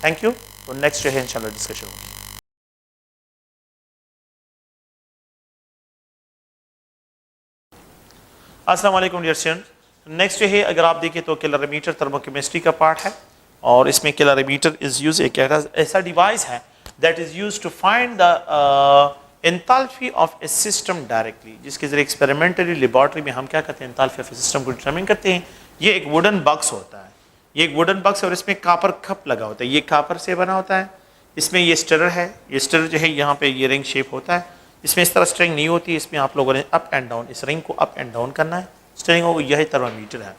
Speaker 1: thank you. So next जो है इंशाल्लाह discussion होगी. अस्सलाम वालेकुम dear students. Next जो है अगर आप देखें तो कैलोरीमीटर थर्मोकेमिस्ट्री का पार्ट है और इसमें कैलोरीमीटर इज यूज एक ऐसा डिवाइस है that is used to find the enthalpy of a system directly, जिसके जरिए एक्सपेरिमेंटली लेबॉर्ट्री में हम क्या करते हैं, enthalpy of a system को डिटरमिन करते हैं. ये एक वुडन बॉक्स होता है, ये एक वुडन बॉक्स और इसमें कापर कप लगा होता है. ये कापर से बना होता है. इसमें ये स्टिरर है, ये स्टिरर जो है यहाँ पे ये रिंग शेप होता है. इसमें इस तरह स्ट्रिंग नहीं होती, इसमें आप लोगों ने अप एंड डाउन इस रिंग को अप एंड डाउन करना है. स्ट्रिंग हो यही थर्मामीटर है.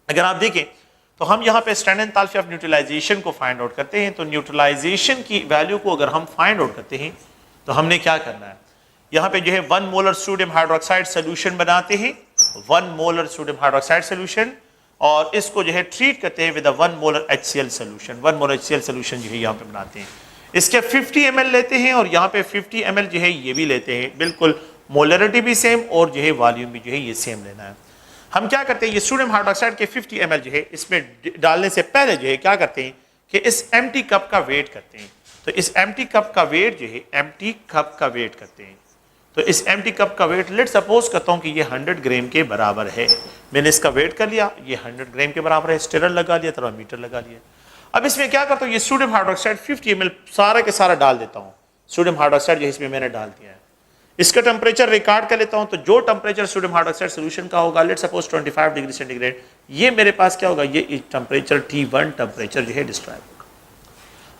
Speaker 1: अगर आप देखें तो हम यहाँ पे स्टैंडर्ड एंथैल्पी ऑफ न्यूट्रलाइजेशन को फाइंड आउट करते हैं. तो न्यूट्रलाइजेशन की वैल्यू को अगर हम फाइंड आउट करते हैं तो हमने क्या करना है, यहाँ पे जो है 1 मोलर सोडियम हाइड्रोक्साइड सोल्यूशन बनाते हैं, 1 मोलर सोडियम हाइड्रोक्साइड सोल्यूशन, और इसको जो है ट्रीट करते हैं with 1 molar HCl solution. 1 molar HCl solution जो है यहाँ पे बनाते हैं. इसके 50 ml लेते हैं और यहाँ पे 50 ml जो है ये भी लेते हैं. बिल्कुल मोलरिटी भी सेम और जो है वॉल्यूम भी जो है ये सेम लेना है. हम क्या करते हैं, ये सोडियम हाइड्रोक्साइड के 50 ml जो है इसमें डालने से पहले जो है क्या करते हैं कि इस एम्प्टी कप का वेट करते हैं. तो इस एम्प्टी कप का वेट जो है एम्प्टी कप का वेट करते हैं. तो इस एम्प्टी कप का वेट लेट सपोज करता हूँ कि ये 100 ग्राम के बराबर है. मैंने इसका वेट कर लिया, ये 100 ग्राम के बराबर है. स्टिरर लगा लिया, थर्मामीटर लगा लिया. अब इसमें क्या करता हूँ, ये सोडियम हाइड्रोक्साइड 50 ml सारा के सारा डाल देता हूँ. सोडियम हाइड्रोक्साइड जो इसमें मैंने डाल दिया है. इसका टेम्परेचर रिकॉर्ड कर लेता हूं. तो जो टेम्परेचर सोडियम हाइड्रोक्साइड सॉल्यूशन का होगा लेट सपोज 25 डिग्री सेंटीग्रेड, ये मेरे पास क्या होगा, ये टेम्परेचर T1 टेम्परेचर जो है डिस्क्राइब होगा.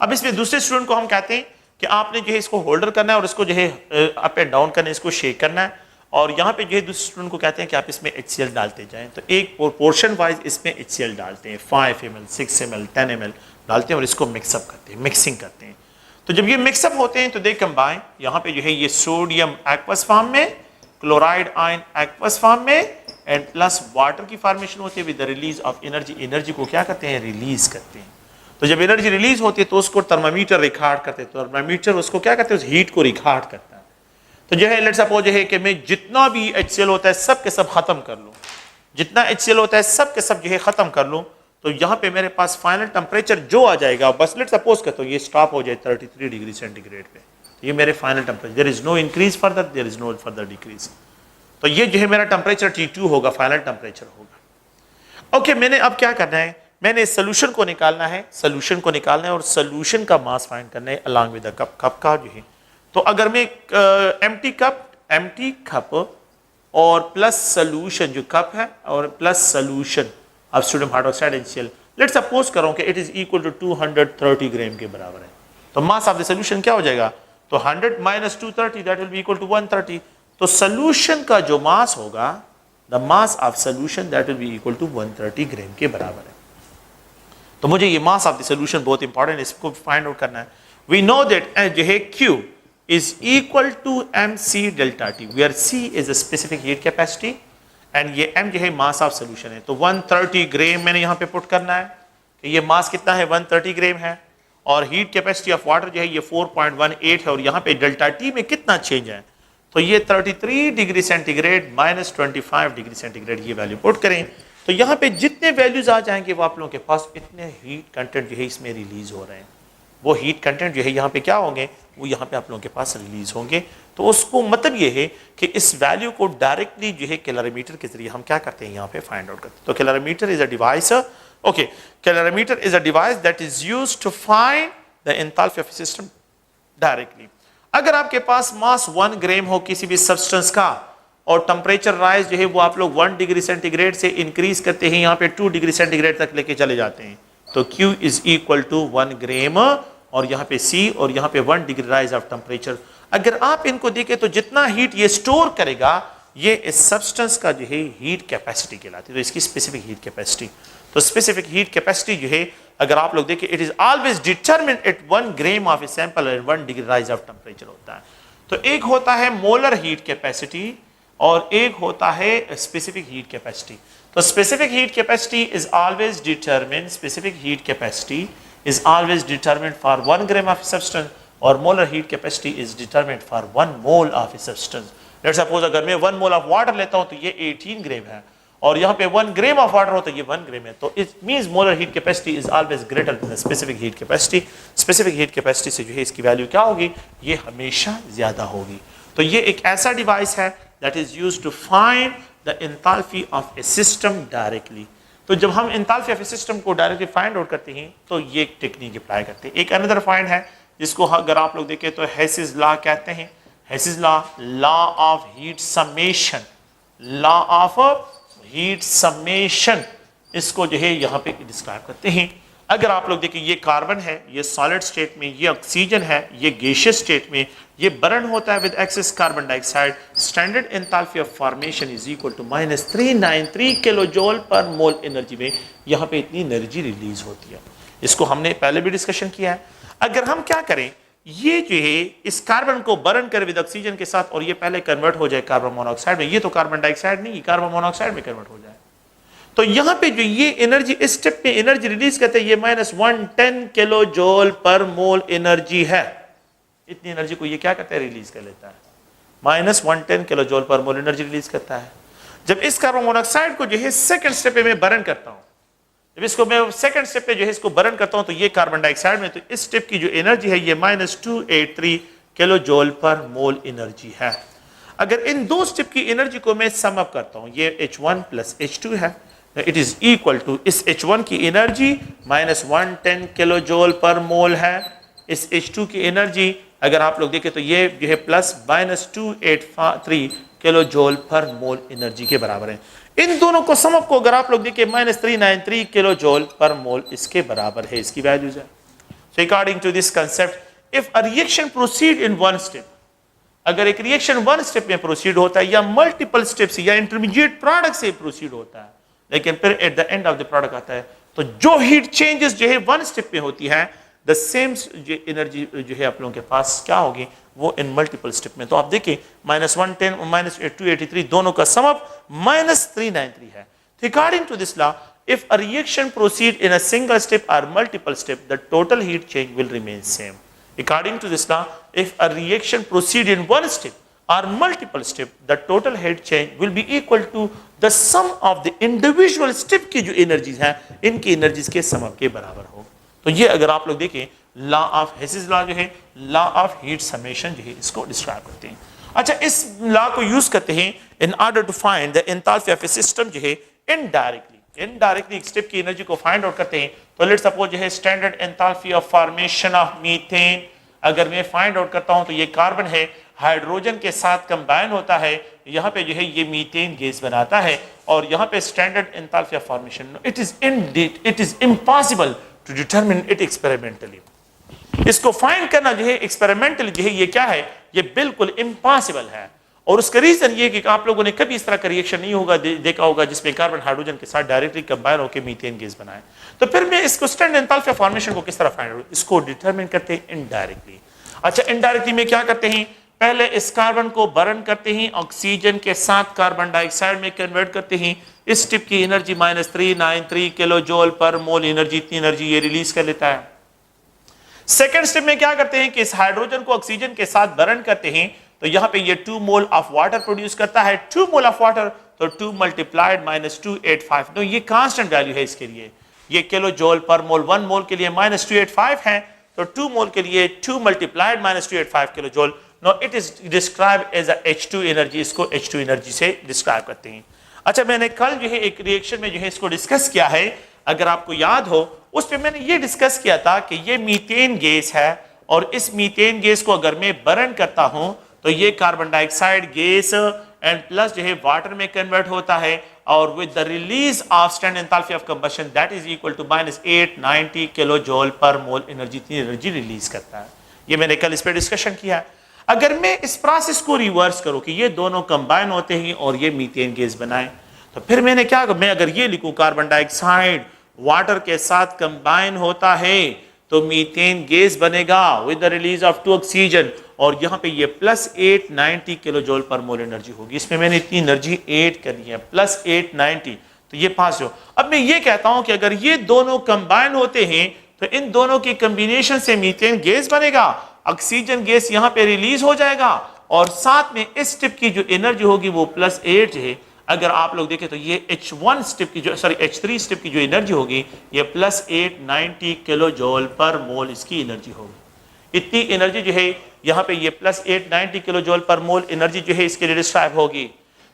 Speaker 1: अब इसमें दूसरे स्टूडेंट को हम कहते हैं कि आपने जो है इसको होल्डर करना है और इसको जो है अप एंड डाउन करना है, इसको शेक करना है. और यहाँ पे जो है दूसरे स्टूडेंट को कहते हैं कि आप इसमें HCl डालते जाएं. तो एक पोर्शन वाइज इसमें HCl डालते हैं, 5 ml 6 ml 10 ml डालते हैं और इसको मिक्सअप करते हैं, मिक्सिंग करते हैं. तो जब ये मिक्सअप होते हैं तो दे कंबाइन, यहाँ पे जो है ये सोडियम एक्वस फॉर्म में, क्लोराइड आयन एक्वस फॉर्म में एंड प्लस वाटर की फॉर्मेशन होती है with the release of energy. Energy को क्या करते हैं, रिलीज करते हैं. तो जब एनर्जी रिलीज होती है तो उसको थर्मामीटर रिकॉर्ड करते हैं. थर्मामीटर उसको क्या करते हैं, उस हीट को रिकॉर्ड करता है. तो जो है लेट्स सपोज है कि मैं जितना भी HCl होता है सब के सब खत्म कर लूँ, जितना HCl होता है सब के सब जो है खत्म कर लूँ. तो यहाँ पे मेरे पास फाइनल टेम्परेचर जो आ जाएगा, बस लेट सपोज करता हूँ ये स्टॉप हो जाए 33 डिग्री सेंटीग्रेड पे. तो ये मेरे final temperature, there is no increase further, there is no further decrease. तो ये जो है मेरा टेम्परेचर T2 होगा, फाइनल टेम्परेचर होगा. ओके, मैंने अब क्या करना है, मैंने सोल्यूशन को निकालना है, सोल्यूशन को निकालना है और सोल्यूशन का मास फाइंड करना है along with the cup. Cup का जो है, तो अगर मैं एम्प्टी कप और प्लस सोल्यूशन जो कप है और प्लस सोल्यूशन अब sodium hydroxide HCl let suppose करो कि इट इज इक्वल टू 230 ग्राम के बराबर है. तो मास ऑफ द सोल्यूशन क्या हो जाएगा, तो 100 minus 230 that will be equal to 130. तो सोल्यूशन का जो मास होगा, the mass of solution that will be equal to 130 gram के बराबर है. तो मुझे ये मास ऑफ द सोल्यूशन बहुत इंपॉर्टेंट है, इसको फाइंड आउट करना है. वी नो दैट जो है Q is equal to mc delta T, where C is a specific heat capacity and ये M जो है मास ऑफ सोल्यूशन है. तो 130 ग्राम मैंने यहाँ पे पुट करना है कि ये मास कितना है, 130 ग्राम है. और हीट कैपेसिटी ऑफ वाटर जो है ये 4.18 है और यहाँ पे डेल्टा T में कितना चेंज है, तो ये 33 degree centigrade minus 25 degree centigrade ये वैल्यू पुट करें. तो यहाँ पे जितने वैल्यूज आ जाएंगे वो आप लोगों के पास इतने हीट कंटेंट जो है इसमें रिलीज हो रहे हैं. वो हीट कंटेंट जो है यहाँ पे क्या होंगे, वो यहाँ पे आप लोगों के पास रिलीज होंगे. तो उसको मतलब ये है कि इस वैल्यू को डायरेक्टली जो है कैलोरीमीटर के जरिए हम क्या करते हैं, यहाँ पे फाइंड आउट करते हैं. तो calorimeter is a device, okay, calorimeter is a device that is used to find the enthalpy of a system directly. اگر آپ کے پاس ماس 1 گرام ہو کسی بھی سبسٹنس کا اور ٹمپریچر رائز جو ہے وہ آپ لوگ 1 ڈگری سینٹی گریڈ سے انکریز کرتے ہیں یہاں پہ 2 ڈگری سینٹی گریڈ تک لے کے چلے جاتے ہیں تو Q is equal to 1 gram اور یہاں پہ C اور یہاں پہ 1 ڈگری رائز آف ٹمپریچر. اگر آپ ان کو دیکھیں تو جتنا ہیٹ یہ سٹور کرے گا یہ اس سبسٹنس کا جو ہے ہیٹ کیپیسٹی کہلاتی ہے. تو اس کی اسپیسیفک ہیٹ کیپیسٹی تو اسپیسیفک ہیٹ کیپیسٹی جو ہے اگر آپ لوگ دیکھیں it is always determined at 1 gram of a sample and 1 degree rise of temperature ہوتا ہے. تو ایک ہوتا ہے مولر ہیٹ کیپیسٹی اور ایک ہوتا ہے اسپیسیفک ہیٹ کیپیسٹی. تو specific heat capacity is always determined specific heat capacity is always determined for 1 gram of substance اور molar heat capacity is determined for 1 mole of a substance. Let's suppose اگر میں 1 mole of water لیتا ہوں تو یہ 18 gram ہے اور یہاں پہ 1 gram of water ہوتا ہے یہ 1 گرام ہے تو it means molar heat capacity is always greater than the specific heat capacity. Specific heat capacity سے جو ہے اس کی ویلیو کیا ہوگی یہ ہمیشہ زیادہ ہوگی. تو یہ ایک ایسا ڈیوائس ہے that is used to find the enthalpy of a system directly. تو جب ہم انتھالپی آف اے سسٹم کو ڈائریکٹلی فائنڈ آؤٹ کرتے ہیں تو یہ ایک ٹیکنیک اپلائی کرتے ہیں. ایک اندر فائنڈ ہے جس کو اگر آپ لوگ دیکھیں تو ہیسز لا کہتے ہیں. Hess's law of heat summation law of heat summation اس کو جو ہے یہاں پہ ڈسکرائب کرتے ہیں. اگر آپ لوگ دیکھیں یہ کاربن ہے یہ سالڈ اسٹیٹ میں یہ آکسیجن ہے یہ گیشیس اسٹیٹ میں یہ برن ہوتا ہے with excess carbon dioxide. Standard enthalpy of formation is equal to -393 kilojoule per mole energy میں یہاں پہ اتنی انرجی ریلیز ہوتی ہے. اس کو ہم نے پہلے بھی ڈسکشن کیا ہے. اگر ہم کیا کریں یہ جو ہے اس کاربن کو برن کرے ود آکسیجن کے ساتھ اور یہ پہلے کنورٹ ہو جائے کاربن مونوکسائڈ میں. یہ تو کاربن ڈائی آکسائڈ نہیں یہ کاربن مونوکسائڈ میں کنورٹ ہو جائے تو یہاں پہ جو یہ انرجی اس سٹیپ میں انرجی ریلیز کرتے ہیں یہ -110 کلو جول پر مول انرجی ہے. اتنی انرجی کو یہ کیا کرتا ہے ریلیز کر لیتا ہے -110 کلو جول پر مول انرجی ریلیز کرتا ہے. جب اس کاربن مونوکسائڈ کو جو ہے سیکنڈ سٹیپ پہ میں برن کرتا ہوں جب اس کو میں سیکنڈ سٹیپ پہ جو ہے اس کو برن کرتا ہوں تو یہ کاربن ڈائی آکسائڈ میں تو اس سٹیپ کی جو انرجی ہے یہ -283 کلو جول پر مول انرجی ہے. اگر ان دو سٹیپ کی انرجی کو میں سم اپ کرتا ہوں یہ H1 + H2 ہے it is equal to us H1 کی انرجی -110 کلو جول پر مول ہے. اس H2 کی انرجی اگر آپ لوگ دیکھیں تو یہ جو ہے پلس -283 کلو جول پر مول انرجی کے برابر ہیں. ان دونوں کو سم اپ کو اگر آپ لوگ دیکھیں -393 کلو جول پر مول اس کے برابر ہے اس کی ویلیوز ہے. So according to this concept if a reaction proceed in one step اگر ایک ریئیکشن 1 سٹیپ میں پروسیڈ ہوتا ہے یا ملٹیپل سٹیپ سے یا انٹرمیڈیٹ پروڈکٹ سے پروسیڈ ہوتا ہے لیکن پھر at the end of the product آتا ہے تو جو ہیٹ چینجز جو ہے 1 سٹیپ میں ہوتی ہے دا سیم جو انرجی جو ہے آپ لوگوں کے پاس کیا ہوگی وہ ان ملٹیپل سٹیپ میں. تو آپ دیکھیں -110 -283 دونوں کا سم اپ -393 ہے. According to this law if a reaction proceed in a single step or multiple step the total heat change will remain same. According to this law if a reaction proceed in one step or multiple step the total heat change will be equal to the sum of the individual step کی جو energies ہیں ان کی energies کے سم اپ کے برابر ہو. تو یہ اگر آپ لوگ دیکھیں لا آف ہیسز لا جو ہے لا آف ہیٹ سمیشن جو ہے اس کو ڈسکرائب کرتے ہیں. اچھا اس لا کو یوز کرتے ہیں in order to find the enthalpy of a system جو ہے انڈائریکٹلی ایک سٹیپ کی انرجی کو فائنڈ آؤٹ کرتے ہیں. تو لیٹ سپوز جو ہے standard enthalpy of formation of methane اگر میں فائنڈ آؤٹ کرتا ہوں تو یہ کاربن ہے ہائیڈروجن کے ساتھ کمبائن ہوتا ہے یہاں پہ جو ہے یہ میتین گیس بناتا ہے اور یہاں پہ standard enthalpy of formation it is impossible to determine it experimentally. اس کو فائنڈ کرنا جو ہے ایکسپیریمنٹلی جو ہے یہ کیا ہے یہ بالکل امپاسبل ہے اور اس کا ریزن یہ کہ آپ لوگوں نے کبھی اس طرح کا ریئیکشن نہیں ہوگا دیکھا ہوگا جس میں کاربن ہائیڈروجن کے ساتھ ڈائریکٹلی کمبائن ہو کے میتین گیس بنائے. تو پھر میں اس کو اسٹینڈرڈ انتھالپی آف فارمیشن کو کس طرح فائنڈ آؤٹ اس کو ڈیٹرمن کرتے ہیں انڈائریکٹلی. اچھا انڈائریکٹلی میں کیا کرتے ہیں پہلے اس کاربن کو برن کرتے ہیں آکسیجن کے ساتھ کاربن ڈائی آکسائڈ میں کنورٹ کرتے ہیں. اس سٹیپ کی energy -393 kilojoule per mole energy اتنی انرجی یہ ریلیز کر لیتا ہے. سیکنڈ سٹیپ میں کیا کرتے ہیں کہ اس ہائیڈروجن کو آکسیجن کے ساتھ برن کرتے ہیں تو یہاں پہ یہ 2 مول آف واٹر پروڈیوس کرتا ہے. 2 مول آف واٹر تو 2 ملٹیپلائڈ -285 تو یہ کانسٹنٹ ویلیو ہے اس کے لیے یہ کلو جول پر مول. 1 مول کے لیے -285 ہے تو 2 مول کے لیے 2 multiplied -285 kilo joule. No it is describe as a H2 energy اس کو H2 انرجی سے ڈسکرائب کرتے ہیں. اچھا میں نے کل جو ہے ایک ریئیکشن میں جو ہے اس کو ڈسکس کیا ہے اگر آپ کو یاد ہو اس پہ میں نے یہ ڈسکس کیا تھا کہ یہ میتین گیس ہے اور اس میتین گیس کو اگر میں برن کرتا ہوں تو یہ carbon dioxide gas and plus جو ہے واٹر میں کنورٹ ہوتا ہے اور with the release of standard enthalpy of combustion that is equal to -890 کلو جول پر مول انرجی ریلیز کرتا ہے. یہ میں نے کل اس پہ ڈسکشن کیا ہے. اگر میں اس پروسیس کو ریورس کروں کہ یہ دونوں کمبائن ہوتے ہیں اور یہ میتین گیس بنائیں تو پھر میں نے کیا میں اگر یہ لکھوں کاربن ڈائی آکسائڈ واٹر کے ساتھ کمبائن ہوتا ہے تو میتین گیس بنے گا with the release of 2 oxygen اور یہاں پہ یہ +890 کلو جول پر مول انرجی ہوگی. اس میں میں نے اتنی انرجی ایڈ کرنی ہے +890 تو یہ پاس ہو. اب میں یہ کہتا ہوں کہ اگر یہ دونوں کمبائن ہوتے ہیں تو ان دونوں کی کمبینیشن سے میتین گیس بنے گا, آکسیجن گیس یہاں پہ ریلیز ہو جائے گا اور ساتھ میں اس سٹیپ کی جو انرجی ہوگی وہ +8 ہے. اگر آپ لوگ دیکھیں تو یہ H1 سٹیپ کی جو H3 سٹیپ کی جو انرجی ہوگی یہ +890 کلو جول پر مول اس کی انرجی ہوگی. اتنی انرجی جو ہے یہاں پہ یہ +890 کلو جول پر مول انرجی جو ہے اس کے لیے ڈسکرائب ہوگی.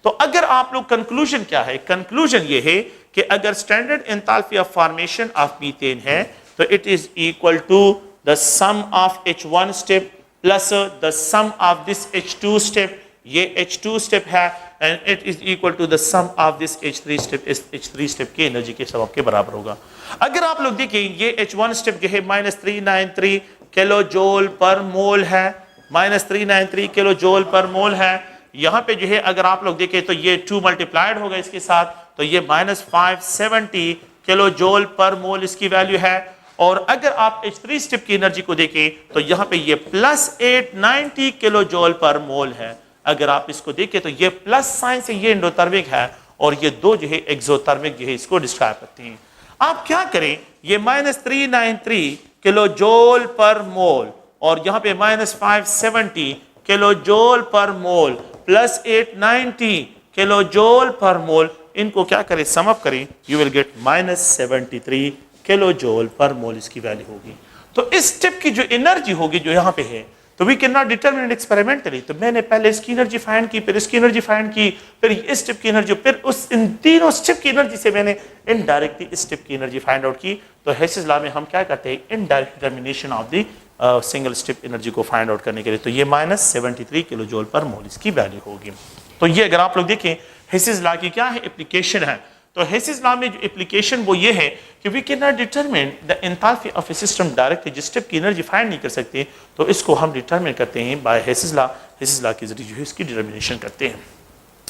Speaker 1: تو اگر آپ لوگ کنکلوژن کیا ہے, کنکلوژن یہ ہے کہ اگر standard enthalpy of formation of methane ہے تو it is equal to the sum of H1 step plus the sum of this H2 step. یہ H2 step ہے and it is equal to the sum of this H3 step. اس H3 step کی energy کے سبب کے برابر ہوگا. اگر آپ لوگ دیکھیں یہ H1 step جو ہے -393 کلو جول پر مول ہے, -393 کلو جول پر مول ہے. یہاں پہ جو ہے اگر آپ لوگ دیکھیں تو یہ 2 ملٹیپلائڈ ہوگا اس کے ساتھ تو یہ -570 کلو جول پر مول اس کی ویلیو ہے. اور اگر آپ H3 سٹیپ کی انرجی کو دیکھیں تو یہاں پہ یہ +890 کلو جول پر مول ہے. اگر آپ اس کو دیکھیں تو یہ پلس سائن سے یہ انڈوترمک ہے اور یہ دو جو ہے ایکزوترمک جو ہے اس کو ڈسکرائب کرتے ہیں. آپ کیا کریں, یہ -393 کلو جول پر مول اور یہاں پہ -570 کلو جول پر مول +890 کلو جول پر مول, ان کو کیا کریں سم اپ کریں, یو ول گیٹ -73 کلو جول پر مول اس کی ویلیو ہوگی. تو اس سٹیپ کی جو انرجی ہوگی جو یہاں پہ ہے تو we can not determine experimentally. تو میں نے پہلے اس کی انرجی فائنڈ کی, پھر اس کی انرجی فائنڈ کی, پھر اس سٹیپ کی انرجی, پھر ان تینوں سٹیپ کی انرجی سے میں نے انڈائریکٹلی اس سٹیپ کی انرجی فائنڈ آؤٹ کی. تو ہیسز لا میں ہم کیا کرتے ہیں indirect determination of the single step energy کو فائنڈ آؤٹ کرنے کے لیے. تو یہ -73 کلو جول پر مول اس کی ویلیو ہوگی. تو یہ اگر آپ لوگ دیکھیں ہیسز لا کی کیا ہے اپلیکیشن ہے. تو ہیسز لا میں جو اپلیکیشن وہ یہ ہے کہ we can not determine the enthalpy of a system direct, جس سٹیپ کی انرجی فائنڈ نہیں کر سکتے تو اس کو ہم ڈیٹرمن کرتے ہیں بائی ہیسز لا. ہیسز لا کے ذریعے جو ہے اس کی ڈیٹرمنیشن کرتے ہیں.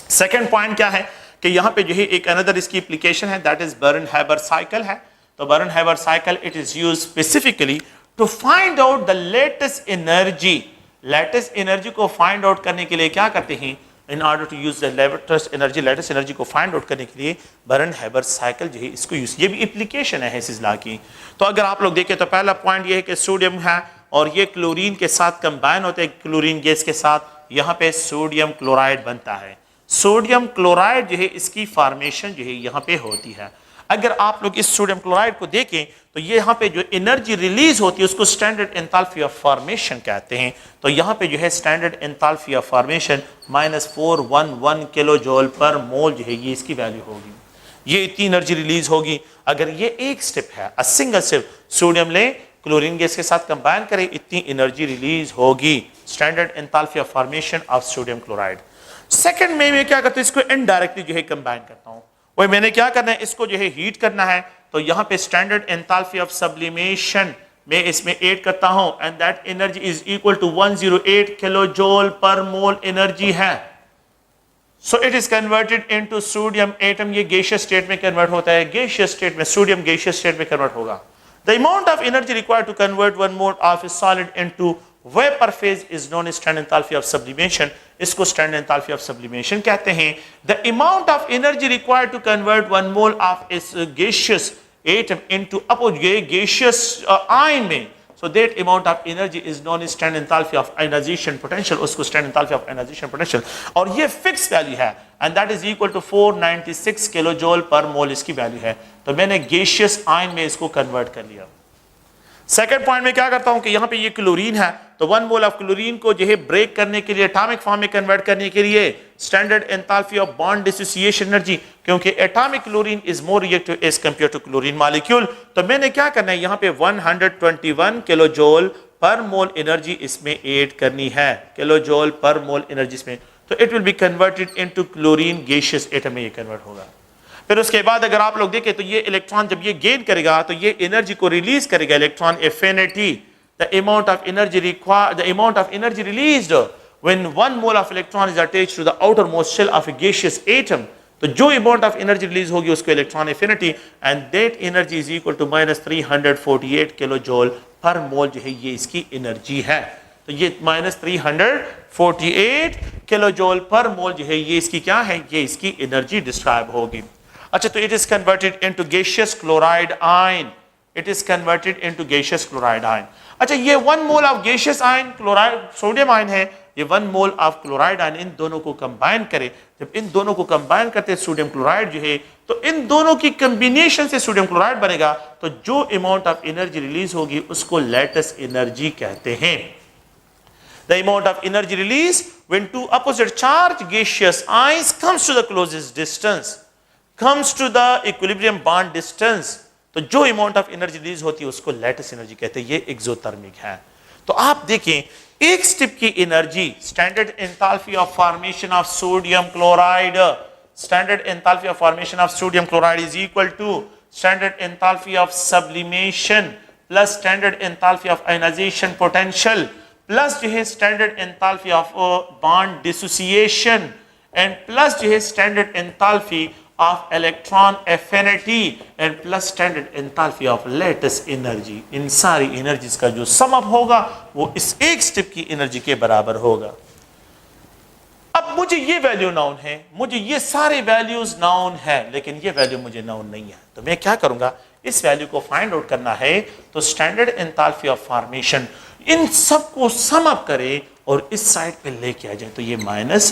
Speaker 1: سیکنڈ پوائنٹ کیا ہے کہ یہاں پہ جو ہے ایک اندر اس کی اپلیکیشن ہے that is Born Haber cycle ہے. تو Born Haber cycle it is use specifically to find out the lattice energy. Lattice energy کو فائنڈ آؤٹ کرنے کے لیے کیا کرتے ہیں, in order to use the latest energy کو find out کرنے کے لیے برن ہیبر سائیکل جو ہے اس کو یوز, یہ بھی اپلیکیشن ہے ہیسز لا کی. تو اگر آپ لوگ دیکھیں تو پہلا پوائنٹ یہ ہے کہ سوڈیم ہے اور یہ کلورین کے ساتھ کمبائن ہوتے ہیں, کلورین گیس کے ساتھ یہاں پہ سوڈیم کلورائڈ بنتا ہے. سوڈیم کلورائڈ جو ہے اس کی فارمیشن جو ہے یہاں پہ ہوتی ہے. اگر آپ لوگ اس سوڈیم کلورائڈ کو دیکھیں تو یہاں پہ جو انرجی ریلیز ہوتی ہے اس کو اسٹینڈرڈ انتھالپی آف فارمیشن کہتے ہیں. تو یہاں پہ جو ہے اسٹینڈرڈ انتھالپی آف فارمیشن -411 کلو جول پر مول جو ہے یہ اس کی ویلیو ہوگی. یہ اتنی انرجی ریلیز ہوگی. اگر یہ ایک سٹیپ ہے سنگل سٹیپ, سوڈیم لیں کلورین گیس کے ساتھ کمبائن کریں, اتنی انرجی ریلیز ہوگی. Standard enthalpy of formation of sodium chloride. Second میں کیا کرتا ہوں اس کو انڈائریکٹلی جو ہے کمبائن کرتا ہوں. وہ میں نے کیا کرنا ہے اس کو جو ہے ہیٹ کرنا ہے. تو یہاں پہ اسٹینڈرڈ انتھالپی آف سبلیمیشن میں اس میں ایڈ کرتا ہوں and that energy is equal to 108 kilojoule per mole energy ہے. So it is converted into sodium atom. یہ گیشیس اسٹیٹ میں کنورٹ ہوتا ہے, گیشیس اسٹیٹ میں سوڈیم گیشیس اسٹیٹ میں کنورٹ ہوگا. The amount of energy required to convert one mole of a solid into vapor phase is known as standard enthalpy of sublimation. اس کو standard enthalpy of sublimation کہتے ہیں. The amount of energy required to convert one mole of a gaseous atom into gaseous ion میں, so that amount of energy is known as standard enthalpy of ionization potential. اس کو standard enthalpy of ionization potential اور یہ fixed value ہے and that is equal to 496 کلو جول per مول اس کی value ہے. تو میں نے گیشیس آئن میں اس کو کنورٹ کر لیا. سیکنڈ پوائنٹ میں کیا کرتا ہوں کہ یہاں پہ یہ کلورین ہے تو 1 مول آف کلورین کو جو ہے بریک کرنے کے لیے ایٹامک فارم میں کنورٹ کرنے کے لیے standard enthalpy of bond dissociation energy, کیونکہ atomic chlorine is more reactive as compare to chlorine molecule. تو میں نے کیا کرنا ہے یہاں پہ 121 کلو جول पर मोल एनर्जी इसमें ऐड करनी है, किलो जूल पर मोल एनर्जी इसमें, तो it will be converted into chlorine gaseous atom में ये कन्वर्ट होगा। फिर उसके बाद अगर आप लोग देखें तो ये इलेक्ट्रॉन जब ये गेन करेगा तो ये एनर्जी को रिलीज करेगा, electron affinity, the amount of energy required, the amount of energy released when 1 mole of electron is attached to the outer most shell of a gaseous atom, तो जो amount of energy release होगी उसको electron affinity, and that energy is equal to -348 kilo joule per mole जो है ये इसकी energy है। तो ये -348 किलो जूल पर मोल जो है ये इसकी क्या है, ये इसकी एनर्जी डिस्क्राइब होगी। अच्छा, तो it is converted into gaseous chloride ion, it is converted into gaseous chloride ion. अच्छा, ये 1 mole of gaseous ion chloride sodium ion है, ये 1 मोल ऑफ क्लोराइड आयन, इन दोनों को कंबाइन करें, जब इन दोनों को कंबाइन करते हैं सोडियम क्लोराइड जो है, तो इन दोनों की कॉम्बिनेशन से सोडियम क्लोराइड बनेगा, तो जो अमाउंट ऑफ एनर्जी रिलीज होगी उसको लैटिस एनर्जी कहते हैं। The amount of energy released when two opposite charged gaseous ions comes to the closest distance, comes to the equilibrium bond distance, तो जो अमाउंट ऑफ एनर्जी रिलीज होती है उसको lattice energy कहते हैं, ये एक्सोथर्मिक है। तो आप देखें एक स्टेप की energy, standard enthalpy of formation of sodium chloride, standard enthalpy of formation of sodium chloride is equal to standard enthalpy of sublimation plus standard enthalpy of ionization potential plus जो है standard enthalpy of bond dissociation and plus जो है standard enthalpy of electron affinity and plus standard enthalpy of lattice energy. इन सारी energies का जो sum up होगा वो इस एक स्टेप की एनर्जी के बराबर होगा। अब मुझे ये वैल्यू नाउन है, मुझे ये सारे वैल्यूज नाउन है, लेकिन ये वैल्यू मुझे नाउन नहीं है, तो मैं क्या करूंगा, इस वैल्यू को फाइंड आउट करना है, तो स्टैंडर्ड एंथैल्पी ऑफ फॉर्मेशन इन सबको सम अप करें और इस साइड पे लेके आ जाए, तो ये minus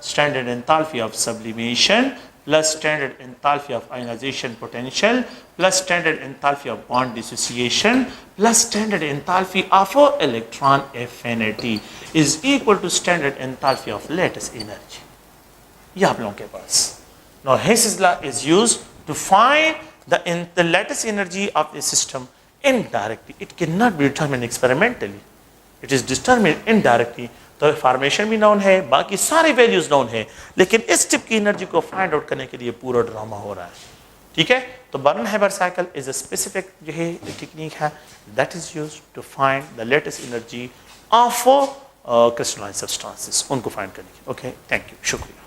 Speaker 1: standard enthalpy of sublimation plus standard enthalpy of ionization potential plus standard enthalpy of bond dissociation plus standard enthalpy of electron affinity is equal to standard enthalpy of lattice energy. ये आप लोगों के पास now Hess's law is used to find the lattice energy of a system indirectly. It cannot be determined experimentally. It is determined indirectly. तो formation भी noun है, बाकी सारे वैल्यूज नाउन है, लेकिन इस टिप की एनर्जी को फाइंड आउट करने के लिए पूरा ड्रामा हो रहा है। ठीक है, तो Born Haber cycle is a specific जो है टेक्निक है that is used to find the lattice energy of crystalline substances, उनको फाइंड करने की। ओके, थैंक यू, शुक्रिया।